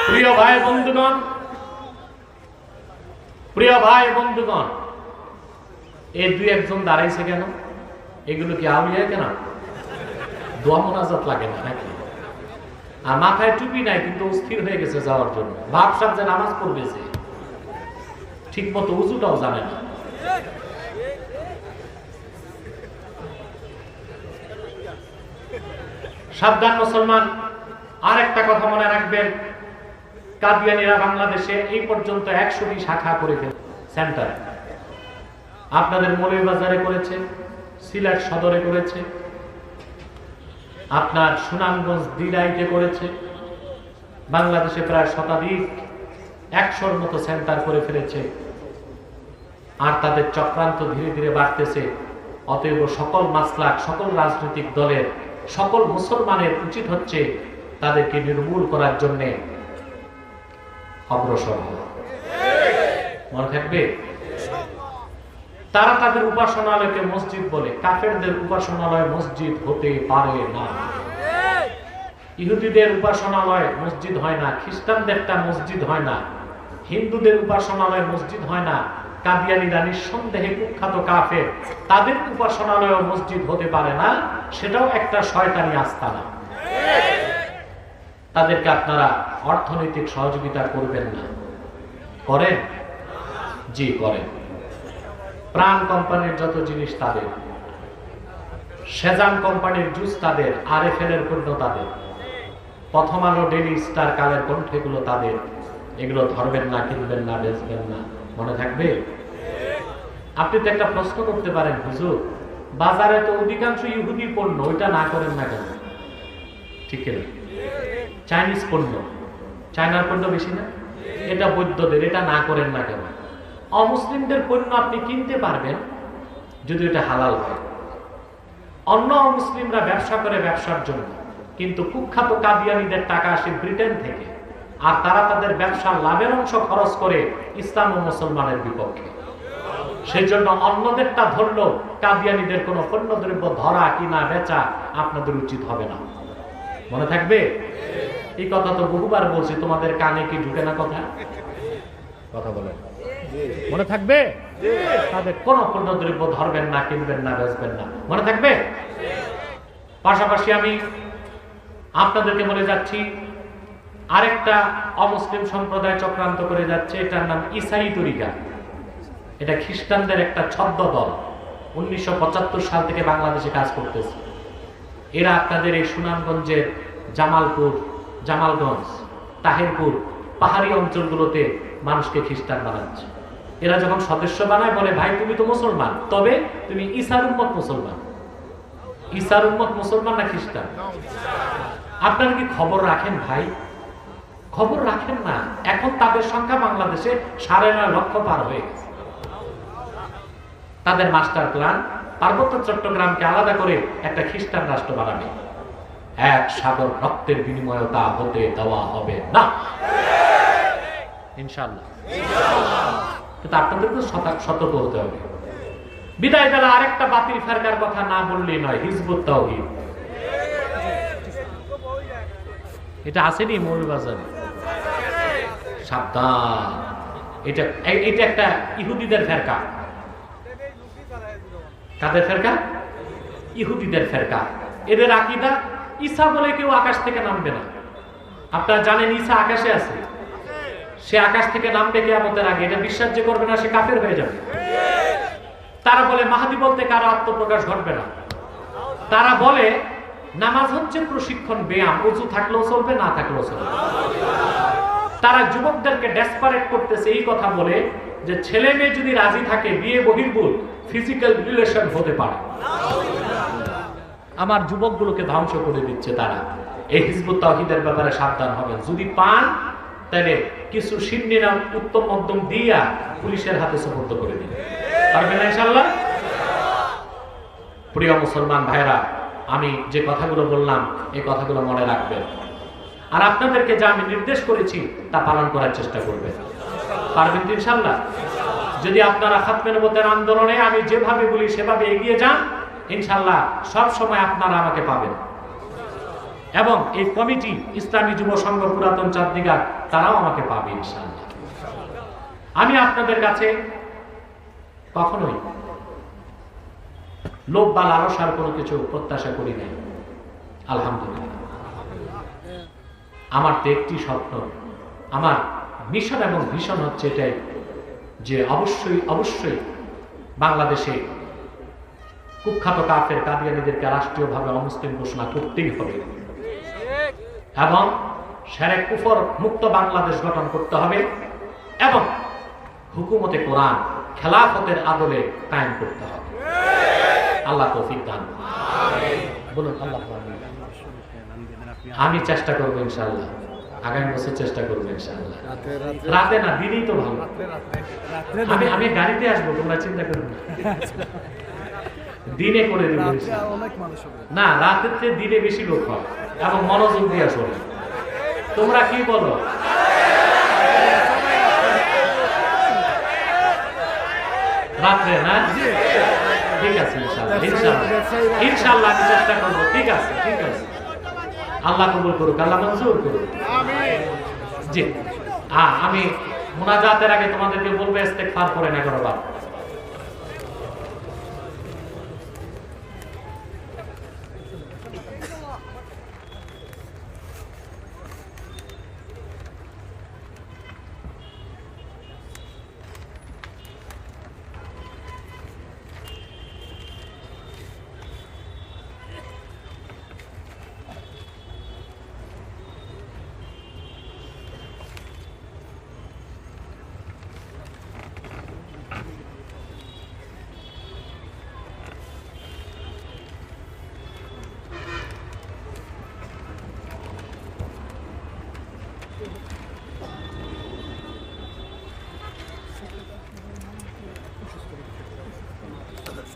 প্রিয় ভাই বন্ধুগণ, প্রিয় ভাই বন্ধুগণ, এই দুই একজন দাঁড়াইছে কেন? এগুলো কি আউলিয়া কেন? দোয়া মোনাজাত লাগে না নাকি? আর মাথায় টুপি নাই কিন্তু স্থির হয়ে গেছে যাওয়ার জন্য। ভাবসাব যে নামাজ পড়বেছে, ঠিক মতো উজুটাও জানে না। সাবধান মুসলমান, আর একটা কথা মনে রাখবেন, কাদিয়ানীরা বাংলাদেশে এই পর্যন্ত 100টি শাখা করে ফেলেছে, সেন্টার। আপনাদের মৌলভীবাজারে করেছে, সিলেট সদরে করেছে, আপনার সুনামগঞ্জ দিরাইতে করেছে। বাংলাদেশে প্রায় শতাধিক 100-র মতো সেন্টার করে ফেলেছে। আর তাদের চক্রান্ত ধীরে ধীরে বাড়তেছে। অতএব সকল মাসলাক, সকল রাজনৈতিক দলের, সকল মুসলমানের উচিত হচ্ছে তাদেরকে নির্মূল করার জন্য অগ্রসর হওয়া। মনে থাকবে, তারা তাদের উপাসনালয়কে মসজিদ বলে। কাফেরদের উপাসনালয় মসজিদ হতে পারে না। ইহুদিদের উপাসনালয় মসজিদ হয় না, খ্রিস্টানদেরটা মসজিদ হয় না, হিন্দুদের উপাসনালয় মসজিদ হয় না। কাদিয়ানীরা নিঃসন্দেহে কুখ্যাত কাফের, তাদের উপাসনালয় মসজিদ হতে পারে না। সেটাও একটা শয়তানি আস্তানা। তাদেরকে আপনারা অর্থনৈতিক সহযোগিতা করবেন না? করেন? জি করেন। প্রাণ কোম্পানির যত জিনিস তাদের, সেজান কোম্পানির জুস তাদের, আরএফএল এর পণ্য তাদের, প্রথম আলো, ডেইলি স্টার, কালের কণ্ঠ, এগুলো তাদের। এগুলো ধরবেন না, কিনবেন না, বেচবেন না। মনে থাকবে? আপনি তো একটা প্রশ্ন করতে পারেন, হুজুর বাজারে তো অধিকাংশ ইহুদি পণ্য, ওইটা না করেন না কেন? ঠিক না? চাইনিজ পণ্য, চায়নার পণ্য বেশি না? এটা বৌদ্ধদের, এটা না করেন না কেন? অমুসলিমদের পণ্য আপনি কিনতে পারবেন যদি এটা হালাল হয়। অন্য অমুসলিমরা ব্যবসা করে ব্যবসার জন্য, কিন্তু কুখ্যাত কাদিয়ানীদের টাকা আসে ব্রিটেন থেকে, আর তারা তাদের ব্যবসার লাভের অংশ খরচ করে ইসলাম ও মুসলমানের বিপক্ষে। সেই জন্য অন্যদেরটা ধরলো, কাদিয়ানীদের কোনো পণ্যদ্রব্য ধরা কিনা বেচা আপনাদের উচিত হবে না। মনে থাকবে? এই কথা তো বহুবার বলছি, তোমাদের কানে কি ঢুকে না? কথা বলেন, মনে থাকবে? তাদের কোন পণ্যদ্রব্য ধরবেন না, কিনবেন না, বেচবেন না। মনে থাকবে? পাশাপাশি আমি আপনাদেরকে বলে যাচ্ছি, আরেকটা অমুসলিম সম্প্রদায় চক্রান্ত করে যাচ্ছে, এটার নাম ইসাই তরিকা। এটা খ্রিস্টানদের একটা ছদ্ম দল, 1975 সাল থেকে বাংলাদেশে কাজ করতেছে। এরা আপনাদের এই সুনামগঞ্জের জামালগঞ্জ, তাহেরপুর পাহাড়ি অঞ্চলগুলোতে মানুষকে খ্রিস্টান বানাচ্ছে। এরা যখন সদস্য বানায় বলে, ভাই তুমি তো মুসলমান, তবে তুমি ঈসার উম্মত মুসলমান। ঈসার উম্মত মুসলমান না খ্রিস্টান? আপনারা কি খবর রাখেন ভাই? খবর রাখেন না। এখন তাদের সংখ্যা বাংলাদেশে 9.5 লক্ষ পার হয়ে গেছে। তাদের মাস্টার প্ল্যান পার্বত্য চট্টগ্রামকে আলাদা করে একটা খ্রিস্টান রাষ্ট্র বানাবে। এক সাগর রক্তের বিনিময়ে তা হতে দেওয়া হবে না, ইনশাআল্লাহ। কিন্তু আপনাদের তো সতর্ক হতে হবে। বিদায় বেলা আরেকটা বাতিল ফেরকার কথা না বললেই নয়, হিজবুত তাওহীদ। এটা আসেনি মৌলবাজারে? সাবধান, এটা একটা ইহুদিদের ফেরকা। কাদের ফেরকা? ইহুদিদের ফেরকা। এদের আকীদা ঈসা বলে কেউ আকাশ থেকে নামবে না। আপনারা জানেন ঈসা আকাশে আছে, সে আকাশ থেকে নামবে কিয়ামতের আগে। এটা বিশ্বাস যে করবে না সে কাফের হয়ে যাবে। তারা বলে মাহদী বলতে কারো আত্মপ্রকাশ ঘটবে না। তারা বলে নামাজ হচ্ছে প্রশিক্ষণ, ব্যায়াম, ওযু থাকলেও চলবে, না থাকলেও চলবে। তারা যুবকদেরকে ডেসপারেট করতেছে এই কথা বলে যে ছেলে মেয়ে যদি রাজি থাকে বিয়ে বহির্ভূত ফিজিক্যাল রিলেশন হতে পারে। আমার যুবকগুলোকে ধ্বংস করে দিচ্ছে তারা। এই হিজবুত তাওহীদের ব্যাপারে সাবধান হবেন। যদি পান তাহলে কিছু সিন্নিরা উত্তম মধ্যম দিয়া পুলিশের হাতে সুপর্দ করে দিন, পারবেন না ইনশাআল্লাহ? প্রিয় মুসলমান ভাইরা, আমি যে কথাগুলো বললাম এই কথাগুলো মনে রাখবেন, আর আপনাদেরকে যা আমি নির্দেশ করেছি তা পালন করার চেষ্টা করবেন। পারবেন তো ইনশাআল্লাহ? যদি আপনারা খাতমে নবুয়তের আন্দোলনে আমি যেভাবে বলি সেভাবে এগিয়ে যান, ইনশাআল্লাহ সব সময় আপনারা আমাকে পাবেন। এবং এই কমিটি, ইসলামী যুব সংঘ পুরাতন চাঁদনীঘাট, তারাও আমাকে পাবে ইনশাআল্লাহ। আমি আপনাদের কাছে কখনোই লোভ বা লালসার কোনো কিছু প্রত্যাশা করি নাই, আলহামদুলিল্লাহ। আমার তো একটি স্বপ্ন, আমার মিশন এবং ভিশন হচ্ছে এটাই যে অবশ্যই অবশ্যই বাংলাদেশে কুখ্যাত কাফের কাদিয়ানীদেরকে রাষ্ট্রীয়ভাবে অমুসলিম ঘোষণা করতেই হবে এবং শিরক কুফর মুক্ত বাংলাদেশ গঠন করতে হবে এবং হুকুমতে কোরআন খেলাফতের আদলে কায়েম করতে হবে। আল্লাহ তৌফিক দান বলুন। আল্লাহ আমি চেষ্টা করবো ইনশাআল্লাহ, আগামী বছর চেষ্টা করবো ইনশাআল্লাহ। রাতে না, দিনেই তো ভালো। আমি গাড়িতে আসবো, তোমরা চিন্তা করবে না, দিনে করে দেবো না। রাতের চেয়ে দিনে বেশি লোক হয় এবং মনোযোগ দিয়ে শোনে। তোমরা কি বলো? রাত্রে না? ঠিক আছে ইনশাআল্লাহ, ইনশাআল্লাহ ইনশাআল্লাহ আমি চেষ্টা করবো। ঠিক আছে, ঠিক আছে। আল্লাহ কবুল করুক, আল্লাহ মঞ্জুর করুক। জি, আমি মুনাজাতের আগে তোমাদেরকে বলবো ইস্তেগফার করেন 11 বার।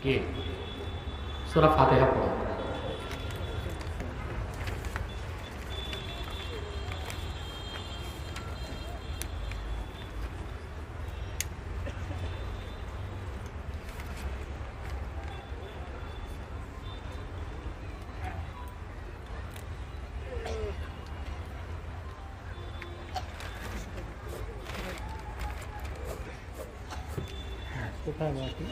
কে সূরা ফাতিহা পড়ো। কোথায় বাকি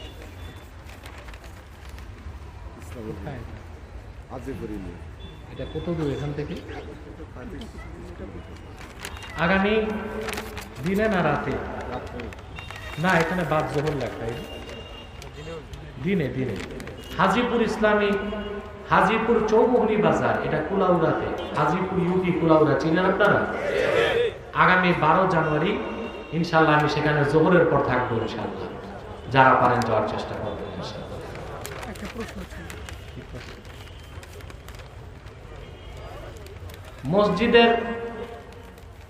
এটা কত দূর এখান থেকে? আগামী দিনে না রাতে? না, এখানে বাদ জোহর লেখা, দিনে দিনে। হাজিপুর ইসলামী, হাজিপুর চৌমুহনী বাজার, এটা কুলাউড়াতে। হাজিপুর ইউপি কুলাউড়া, চিনেন আপনারা? আগামী 12 জানুয়ারি ইনশাল্লাহ আমি সেখানে জোহরের পর থাকবো ইনশাল্লাহ। যারা পারেন যাওয়ার চেষ্টা করবেন ইনশাল্লাহ। একটা প্রশ্ন ছিল, মসজিদের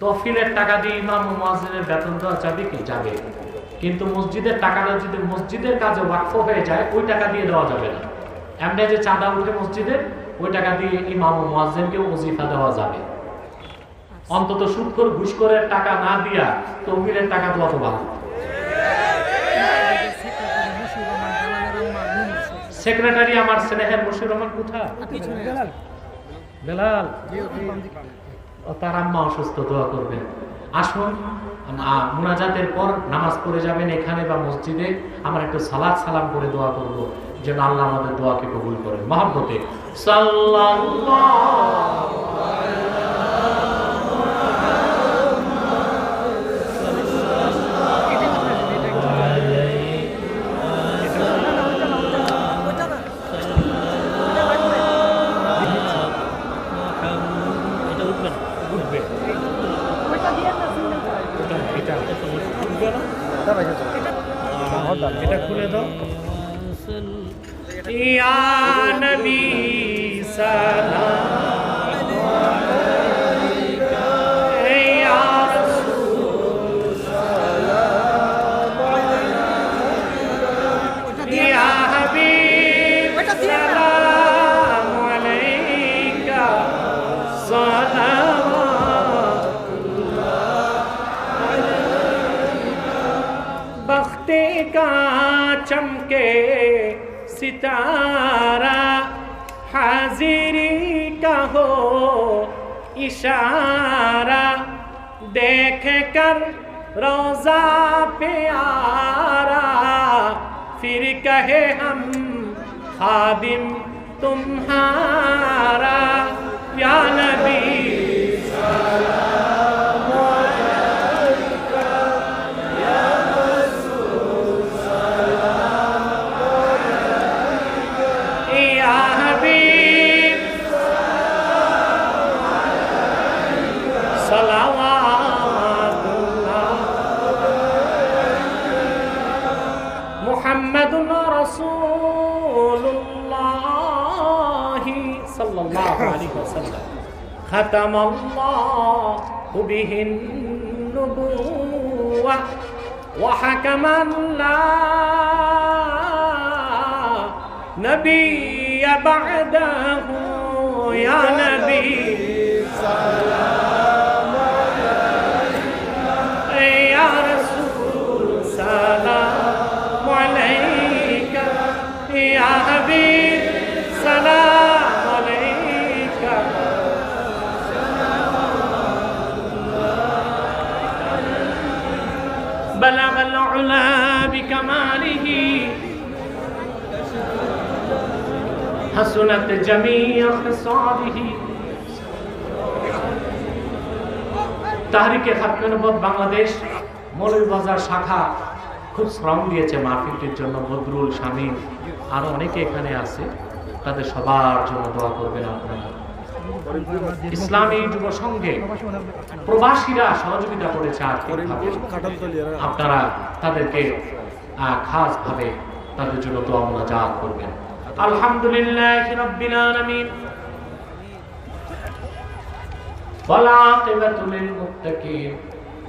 তহফিলের টাকা দিয়ে ইমাম ও মুয়াজ্জিনের বেতন দেওয়া যাবে কি? যাবে, কিন্তু মসজিদের টাকাটা যদি মসজিদের কাজে ওয়াকফ হয়ে যায় ওই টাকা দিয়ে দেওয়া যাবে না। এমনি যে চাঁদা উঠে মসজিদের, ওই টাকা দিয়ে ইমাম ও মুয়াজ্জিনকে ওজিফা দেওয়া যাবে। অন্তত সুদখোর ঘুষখোরের টাকা না দিয়া তহফিলের টাকা দেওয়া তো ভালো। সেক্রেটারি আমার স্নেহের মুশির রহমান কোথায়? বেলাল, তার আম্মা অসুস্থ, দোয়া করবেন। আসুন, মুনাজাতের পর নামাজ পড়ে যাবেন এখানে বা মসজিদে। আমরা একটু সালাত সালাম করে দোয়া করব যেন আল্লাহ আমাদের দোয়াকে কবুল করেন। মহব্বতে সাল্লাল্লাহু এটা খুলে দাও। ইয়া নবী সালাম আলাইকা, ইয়া রাসূল সালাম আলাইকা, ইয়া হাবিব সালাম আলাইকা, बख्ते का चमके सितारा, हाजिरी का हो इशारा, देख कर रोजा प्यारा, फिर कहे हम खादिम तुम्हारा, या नबी मुहम्मदुन रसूलुल्लाह सल्लल्लाहु अलैहि वसल्लम खतमल्लाहु बिहिन नुबुव्वा व हकमन ला नबिय्य बअदहु, या नबी सलाम अलैका, या रसूल सलाम अलैका, या हबीब सलाम अलैका। बलग अल-उला बिकमालिही, हसनत जमीअ खसालिही। তাহরিকে খাতমে নবুয়ত বাংলাদেশ মৌলভীবাজার শাখা খুব শ্রম দিয়েছে মাহফিলটির জন্য। বদরুল, শামীম, আরো অনেকে এখানে আছে, তাদের সবার জন্য দোয়া করবেন আপনারা। ইসলামী যুব সংঘে প্রবাসীরা সহযোগিতা করেছে আর্থিকভাবে, আপনারা তাদেরকে খাস ভাবে তাদের জন্য দোয়া মুনাজাত করবেন। আলহামদুলিল্লাহি রাব্বিল আলামিন والعاقبة للمتقين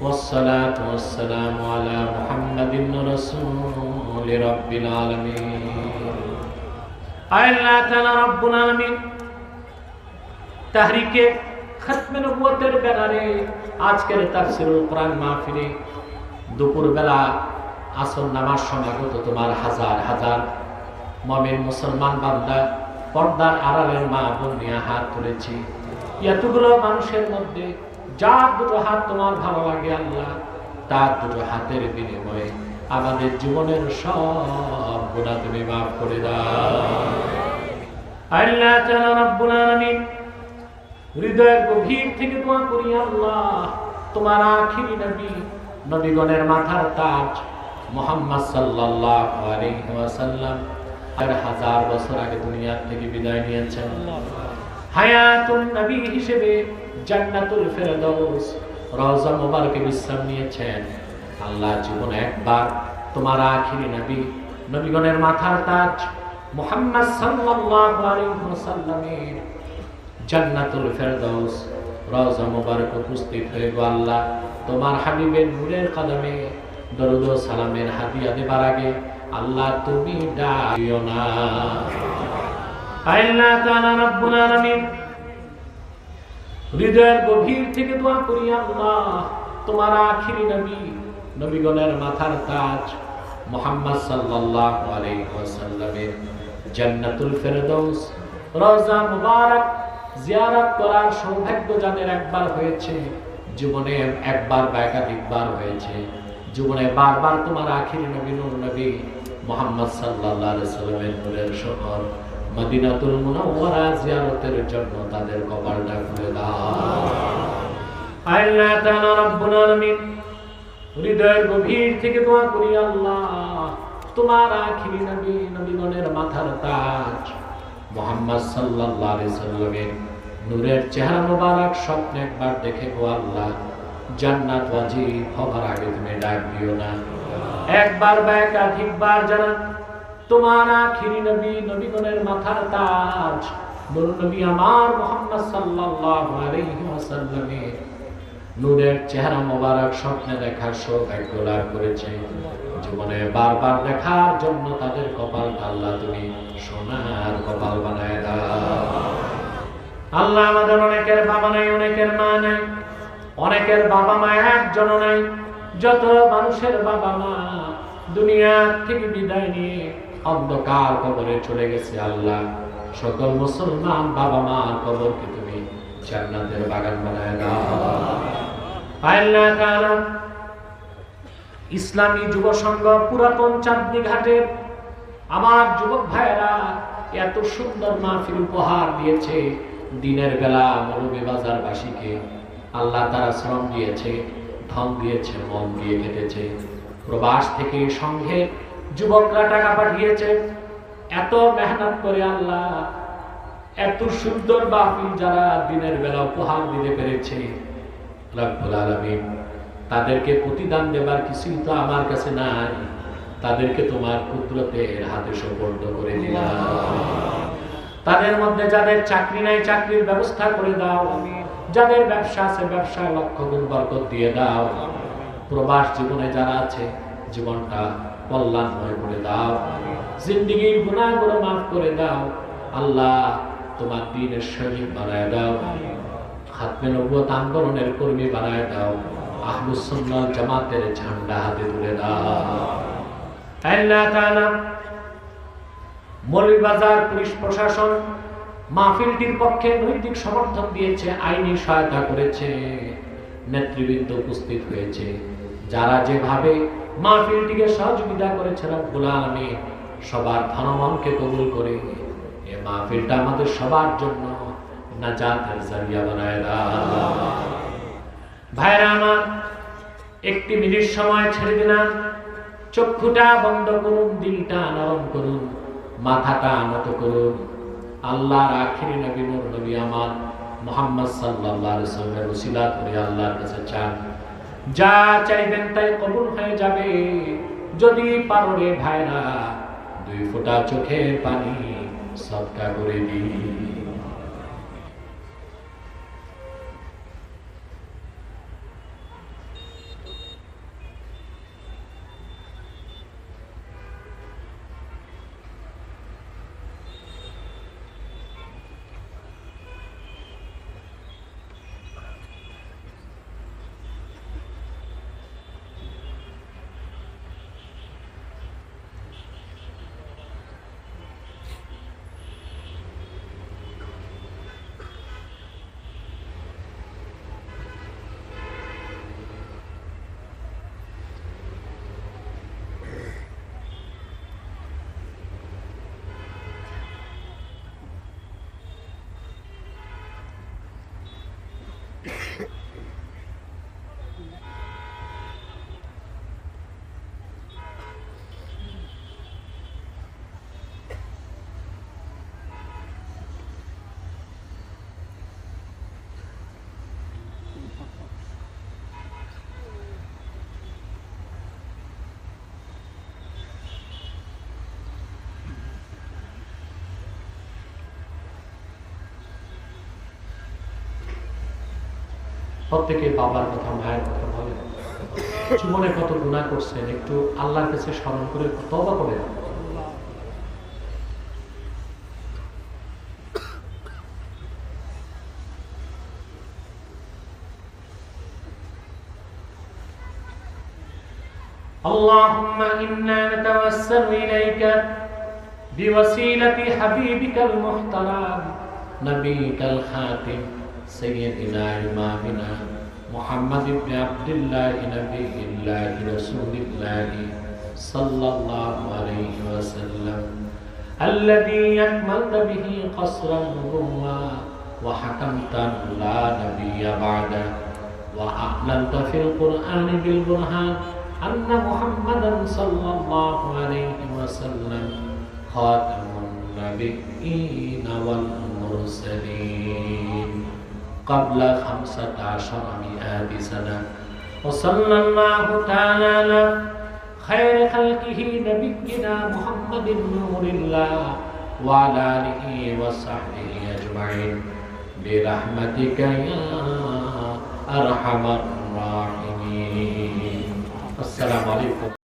والصلاة والسلام على محمد رسول رب العالمين আল্লাহ তাআলা রব্বুল আলামিন তাহরিকে খতমে নবুয়তের ব্যানারে আজকের তাফসীরুল কোরআন মাহফিলে দুপুরবেলা আসর নামাজ সমাগত তোমার হাজার হাজার মুমিন মুসলমান বান্দা পর্দার আড়ালের মা বোন নিয়ে হাত তুলেছি। এতগুলো মানুষের মধ্যে যার দুটো হাত তোমার ভালো লাগে আল্লাহ, তার দুটো হাতের বিনিময়ে আমাদের জীবনের সব গুনাহ তুমি মাফ করে দাও। আল্লাহ তাআলা রব্বুল আলামিন হৃদয়ের গভীর থেকে দোয়া করি আল্লাহ, তোমার আখিরি নবী নবীগণের মাথার তাজ মুহাম্মদ সাল্লাল্লাহু আলাইহি ওয়াসাল্লাম 1000 বছর আগে দুনিয়া থেকে বিদায় নিয়েছেন। হায়াতুন নবী হিসেবে জান্নাতুল ফেরদাউস রওজা মুবারকে বিশ্রাম নিয়েছেন। আল্লাহ জীবনে একবার তোমার আখিরি নবী নবীগণের মাথার তাজ মুহাম্মদ সাল্লাল্লাহু আলাইহি ওয়াসাল্লামের জান্নাতুল ফেরদাউস রওজা মুবারক উপস্থিত হয়ে গো আল্লাহ, তোমার হাবিবের নূরের কদমে দরুদ ও সালামের হাদিয়া দেবার আগে আল্লাহ তুমি ডাকিও না। আল্লাহ তাআলা রব্বুল আলামিন হৃদয়ের গভীর থেকে দোয়া করি আল্লাহ, তোমার আখিরি নবী নবীগণের মাথার তাজ মুহাম্মদ সাল্লাল্লাহু আলাইহি ওয়াসাল্লামের জান্নাতুল ফেরদাউস রওজা মুবারক জিয়ারত করার সৌভাগ্য যাদের একবার হয়েছে, জীবনে একবার বা একাধিকবার হয়েছে, জীবনে বারবার তোমার আখিরি নবী নূর নবী মুহাম্মদ সাল্লাল্লাহু আলাইহি ওয়াসাল্লামের নূরের শহর মদিনাতুল মুনাওয়ারা জিয়ারতের জন্য তাদের কপালটা খুলে দাও। আল্লাহ তাআলা রব্বুল আলামিন হৃদয়ের গভীর থেকে দোয়া করি আল্লাহ, তোমার আখিরি নবী নবীগণের মাথার তাজ মুহাম্মদ সাল্লাল্লাহু আলাইহি ওয়াসাল্লামের নূরের চেহারা মোবারক স্বপ্নে একবার দেখে গো আল্লাহ, জান্নাত ওয়াজিব হবার আগে তুমি ডাক দিও না। একবার বা একাধিকবার যারা তোমার আখিরি নবী নবীগণের মাথার তাজ নূর নবী আমার মুহাম্মদ সাল্লাল্লাহু আলাইহি ওয়াসাল্লামের নূরের চেহারা মোবারক স্বপ্নে দেখার সৌভাগ্য লাভ করেছে, জীবনে বারবার দেখার জন্য তাদের কপালটা আল্লাহ তুমি সোনার কপাল বানায় দাও। আল্লাহ আমাদের অনেকের বাবা নাই, অনেকের মা নাই, অনেকের বাবা মা একজনও নাই। যত মানুষের বাবা মা দুনিয়া থেকে বিদায় নিয়ে অন্ধকার কবরে চলে গেছে আল্লাহ, সকল মুসলমান বাবা মার কবরকে তুমি জান্নাতের বাগান বানায় দাও। আল্লাহ তাআলা ইসলামী যুব সংঘ পুরাতন চাঁদনী ঘাটের আমার যুবক ভাইয়েরা এত সুন্দর মাহফিল উপহার দিয়েছে। দিনের বেলা মৌলভীবাজার বাসীকে আল্লাহ তারা শ্রম দিয়েছে, ধন দিয়েছে, মন দিয়ে কেটেছে। প্রবাস থেকে সংঘের যুবকরা টাকা পাঠিয়েছে। এত মেহনত করে আল্লাহ এত সুন্দর মাহফিল যারা দিনের বেলা উপহার দিতে পেরেছে, রব্বুল আলামিন তাদেরকে প্রতিদান দেবার কিছুই তো আমার কাছে নাই, তাদেরকে তোমার কুদরতের হাতে সুপর্দ করে দিলাম। তাদের মধ্যে যাদের চাকরি নাই চাকরির ব্যবস্থা করে দাও, যাদের ব্যবসা আছে ব্যবসায় লক্ষ গুণ বরকত দিয়ে দাও। প্রবাস জীবনে যারা আছে জীবনটা কল্যাণময় করে দাও, জিন্দেগীর গুনাহগুলো মাফ করে দাও। আল্লাহ তোমার দ্বীনের সৈনিক বানায় দাও, খাতমে নবুয়ত আন্দোলনের কর্মী বানায় দাও, আহলুস সুন্নাহ জামাতের ঝান্ডা হাতে তুলে দাও। আল্লাহ তাআলা মৌলভীবাজার পুলিশ প্রশাসন মাহফিলটির পক্ষে নৈতিক সমর্থন দিয়েছে, আইনি সহায়তা করেছে, নেতৃবৃন্দ উপস্থিত হয়েছে। যারা যেভাবে মাহফিলটিকে সহযোগিতা করেছে রব্বুল আলামিন সবার ধনমনকে কবুল করে এই মাহফিলটা আমাদের সবার জন্য নাজাতের জারিয়া বানায় দাও। ভাইরা আমার, একটি মিনিট সময় ছেড়ে দিলাম, চক্ষুটা বন্ধ করুন, দিলটা নরম করুন, মাথাটা নত করুন। আল্লাহর আখিরি নবী নূর নবী আমার মুহাম্মদ সাল্লাল্লাহু আলাইহি ওয়াসাল্লামের ওসিলা করে আল্লাহর কাছে চান, যা চাইবেন তাই কবুল হয়ে যাবে। যদি পারো রে ভাইরা 2 ফোঁটা চোখের পানি সদকা করে দিই। প্রত্যেকে বাবার কথা মায়ের কথা বলেন। জীবনে কত গুনাহ করছেন একটু আল্লাহর কাছে স্মরণ করে তওবা করেন। اللهم إنا نتوسل إليك بوسيلة حبيبك المحترم نبيك الخاتم سيدنا إمامنا محمد بن عبد الله نبي الله رسول الله صلى الله عليه وسلم الذي أكملت به قصر النبوة وحكمت لا نبي بعده وأعلنت في القرآن بالبرهان أن محمدا صلى الله عليه وسلم خاتم النبيين والمرسلين قبل 1500 سنة وصلى الله تعالى على خير خلقه نبينا محمد نور الله وعلى آله وصحبه أجمعين برحمتك يا أرحم الراحمين. السلام عليكم.